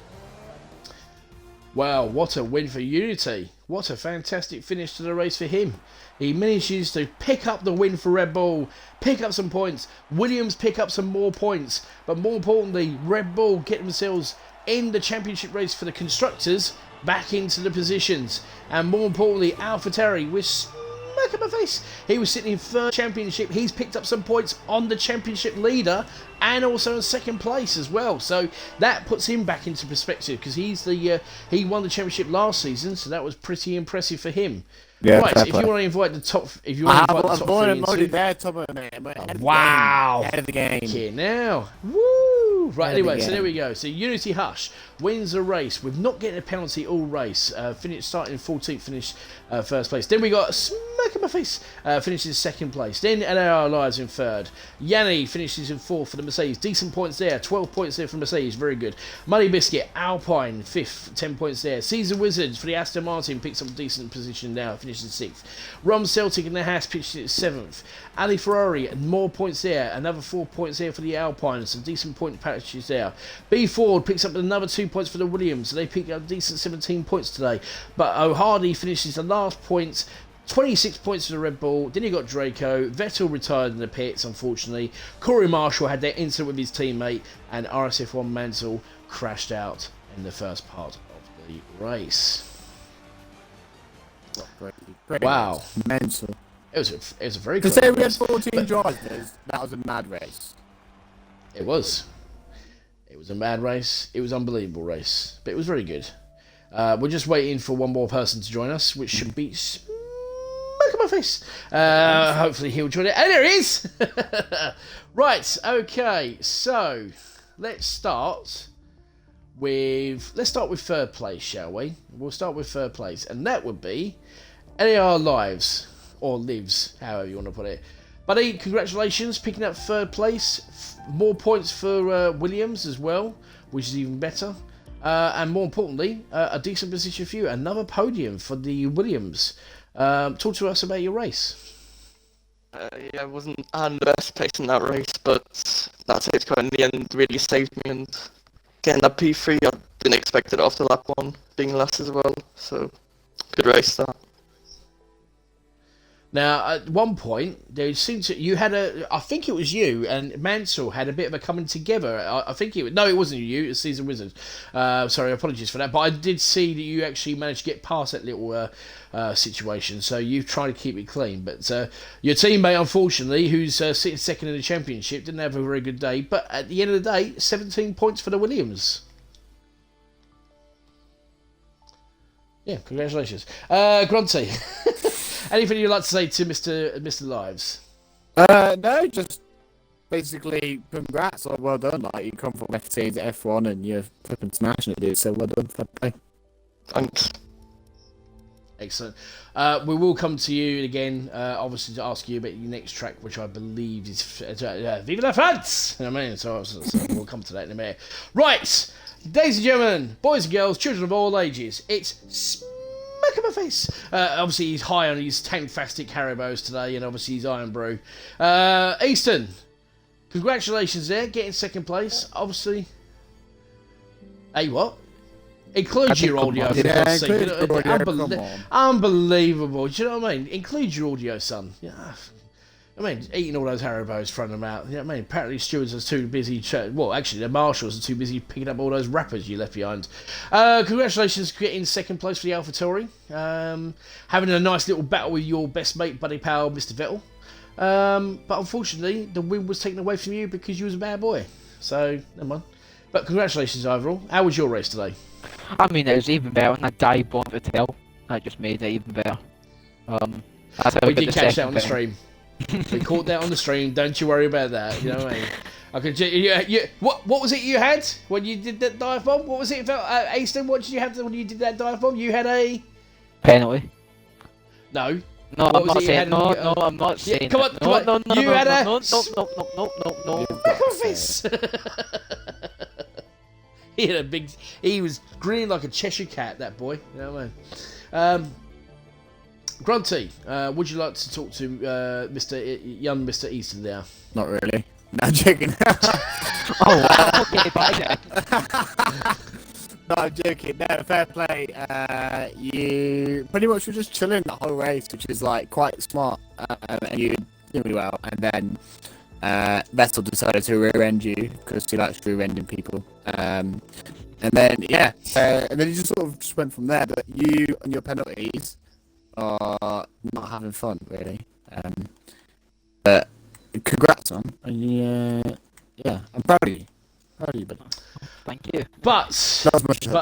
Wow, what a win for Unity. What a fantastic finish to the race for him. He manages to pick up the win for Red Bull, pick up some points. Williams pick up some more points. But more importantly, Red Bull get themselves in the championship race for the constructors back into the positions, and more importantly AlphaTauri with smack in my face, he was sitting in third championship. He's picked up some points on the championship leader and also in second place as well, so that puts him back into perspective because he's the he won the championship last season, so that was pretty impressive for him. Yeah, right, if you want to invite the top, if you want to invite the top three into, there, Tom, mate. Wow, head of the game. Okay, now, woo! Right, anyway, so there we go. So Unity Hush wins the race with not getting a penalty all race. Starting in 14th, finished first place. Then we got smack in my face, finishes second place. Then LAR Lives in third. Yanni finishes in fourth for the Mercedes. Decent points there, 12 points there for Mercedes, very good. Money Biscuit, Alpine, fifth, 10 points there. Caesar Wizards for the Aston Martin picks up a decent position now, finishes sixth. Rom Celtic in the Haas pitches seventh. Ali Ferrari, more points there, another 4 points there for the Alpine, some decent point patches there. B Ford picks up another 2 points for the Williams, so they pick up a decent 17 points today. But O'Hardy finishes the last points, 26 points for the Red Bull. Then you got Draco. Vettel retired in the pits, unfortunately. Corey Marshall had that incident with his teammate, and RSF1 Mansell crashed out in the first part of the race. Wow. Mental. It was a very to close say we had race, 14 drivers, that was a mad race. It was. It was a mad race. It was an unbelievable race, but it was very good. We're just waiting for one more person to join us, which should be smack in my face. Hopefully he'll join it. And there he is! Right, okay, so let's start with third place, shall we? We'll start with third place, and that would be LAR Lives, or Lives, however you want to put it. Buddy, congratulations, picking up third place. More points for Williams as well, which is even better. And more importantly, a decent position for you. Another podium for the Williams. Talk to us about your race. Yeah, I wasn't on the best place in that race, but that safety car in the end really saved me, and getting that P3 I didn't expect it after lap 1, being last as well, so good race that. Now, at one point, there seemed to I think it was you and Mansell had a bit of a coming together. I think it wasn't you. It was Caesar Wizard. Sorry, apologies for that. But I did see that you actually managed to get past that little situation. So you've tried to keep it clean. But your teammate, unfortunately, who's sitting second in the championship, didn't have a very good day. But at the end of the day, 17 points for the Williams. Yeah, congratulations, Grunty. Anything you'd like to say to Mr. Lives? No, just basically congrats, or well done. Like, you come from F2 to F1 and you're flipping smashing it, dude. So well done, fair play. Thanks. Excellent. We will come to you again, obviously, to ask you about your next track, which I believe is Vive la France! You know what I mean? So we'll come to that in a minute. Right, Ladies and gentlemen, boys and girls, children of all ages, it's Smack in my face. Obviously, he's high on his Tankfastic Haribos today, and obviously his Iron Brew. Easton, congratulations there, getting second place. Obviously, hey, what? Include your audio. Yeah, include your audio, come on. Unbelievable. Do you know what I mean? Include your audio, son. Yeah. I mean, eating all those Haribos, throwing them out. You know what I mean? Apparently, stewards are too busy. Well, actually, the marshals are too busy picking up all those wrappers you left behind. Congratulations for getting second place for the AlphaTauri. Having a nice little battle with your best mate, buddy pal, Mr. Vettel. But unfortunately, the win was taken away from you because you was a bad boy. So, never mind. But congratulations overall. How was your race today? I mean, it was even better when that dive bomb to tell. That just made it even better. We did catch that on the stream. We caught that on the stream. Don't you worry about that. You know what I mean? I could. What was it you had when you did that dive bomb? What was it? Aston, what did you have when you did that dive bomb? You had a penalty. No. No, I'm not saying. No, I'm not saying. Come on. You had a no. He had a big. He was grinning like a Cheshire cat. That boy. You know what I mean? Grunty, would you like to talk to young Mr. Easton there? Not really. No, I'm joking. Okay, bye. No, I'm joking. No, fair play. You pretty much were just chilling the whole race, which is like quite smart, and you did really well. And then Vettel decided to rear-end you because he likes rear-ending people. And then and then you just sort of just went from there. But you and your penalties are not having fun, really. But congrats on. Yeah, I'm proud of you. Buddy. Thank you. But not as much as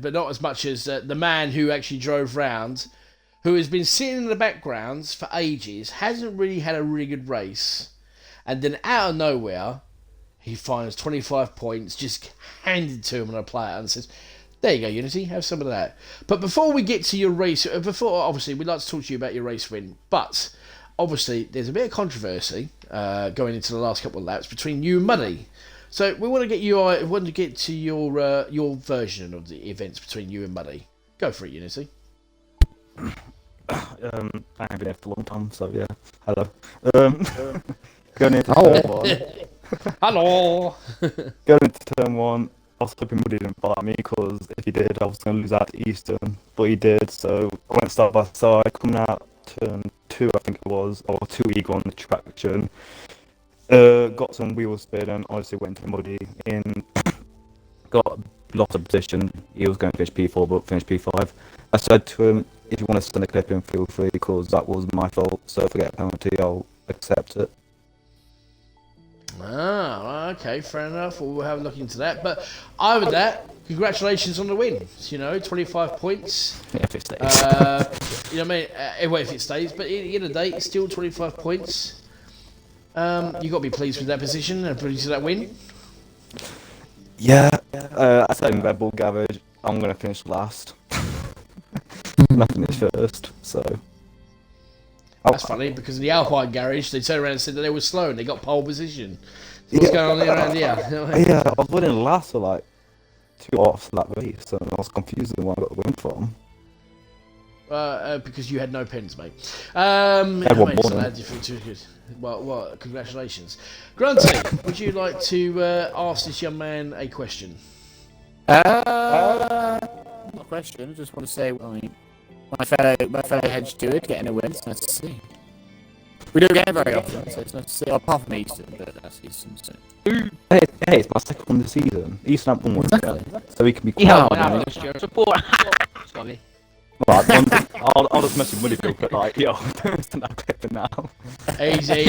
but not as much as the man who actually drove round, who has been sitting in the backgrounds for ages, hasn't really had a really good race, and then out of nowhere, he finds 25 points just handed to him on a platter and says, "There you go, Unity, have some of that." But before we get to your race, obviously we'd like to talk to you about your race win, but obviously there's a bit of controversy going into the last couple of laps between you and Muddy. So we want to get to your version of the events between you and Muddy. Go for it, Unity. I haven't been here for a long time, so yeah. Hello. Going into turn one. Hello. Going into turn one, I was hoping Muddy didn't follow me, because if he did, I was going to lose out to Easton. But he did, so I went side by side, coming out turn 2, I think it was, or 2 eagle on the traction. Got some wheel spin and obviously went to Muddy in. Got lots of position. He was going to finish P4, but finished P5. I said to him, if you want to send a clip in, feel free, because that was my fault. So if I get a penalty, I'll accept it. Okay, fair enough. We'll have a look into that. But other than that, congratulations on the win. 25 points. Yeah, if it stays. You know what I mean? Well, if it stays, but at the end of the day, it's still 25 points. You got to be pleased with that position and pleased with that win. Yeah, I said in Red Bull Garage, I'm going to finish last. I finished first, so. That's funny, because in the Alpine Garage, they turned around and said that they were slow and they got pole position. So what's going on around here? You know what I mean? Yeah, I was winning last for like 2 offs that race, and I was confused with where I got the win from. Because you had no pens, mate. Well, congratulations. Grunty, would you like to ask this young man a question? Not a question. I just want to say, my fellow head steward getting a win. It's nice to see. We don't get it very often, so it's nice to see. Apart from Easton, but that's Easton. So. Hey, it's my second one this season. Easton had one more, so we can be Yeah, quiet. support. Sorry. Right, I'll just message Muddy real quick, like, yo, don't send that clip in now. Easy.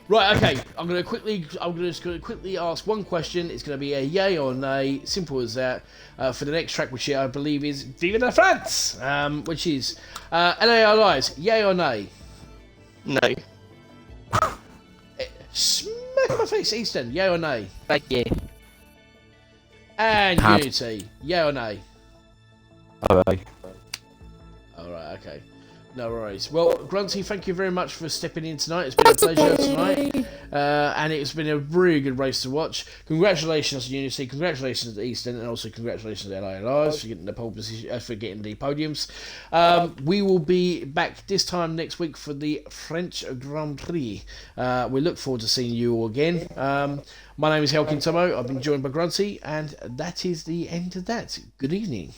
Right, okay. I'm gonna just quickly ask one question. It's gonna be a yay or nay, simple as that. For the next track, which I believe is Vive la France, which is LALIs, yay or nay? No. Smack my face, Easton, yay or nay? Thank you. And Unity, yay or nay? Alright. Alright, okay. No worries. Well, Grunty, thank you very much for stepping in tonight. It's been a pleasure tonight. And it's been a really good race to watch. Congratulations to Unity, congratulations to Easton, and also congratulations to LILRs for getting the pole position, for getting the podiums. We will be back this time next week for the French Grand Prix. We look forward to seeing you all again. My name is Helkin Tomo. I've been joined by Grunty, and that is the end of that. Good evening.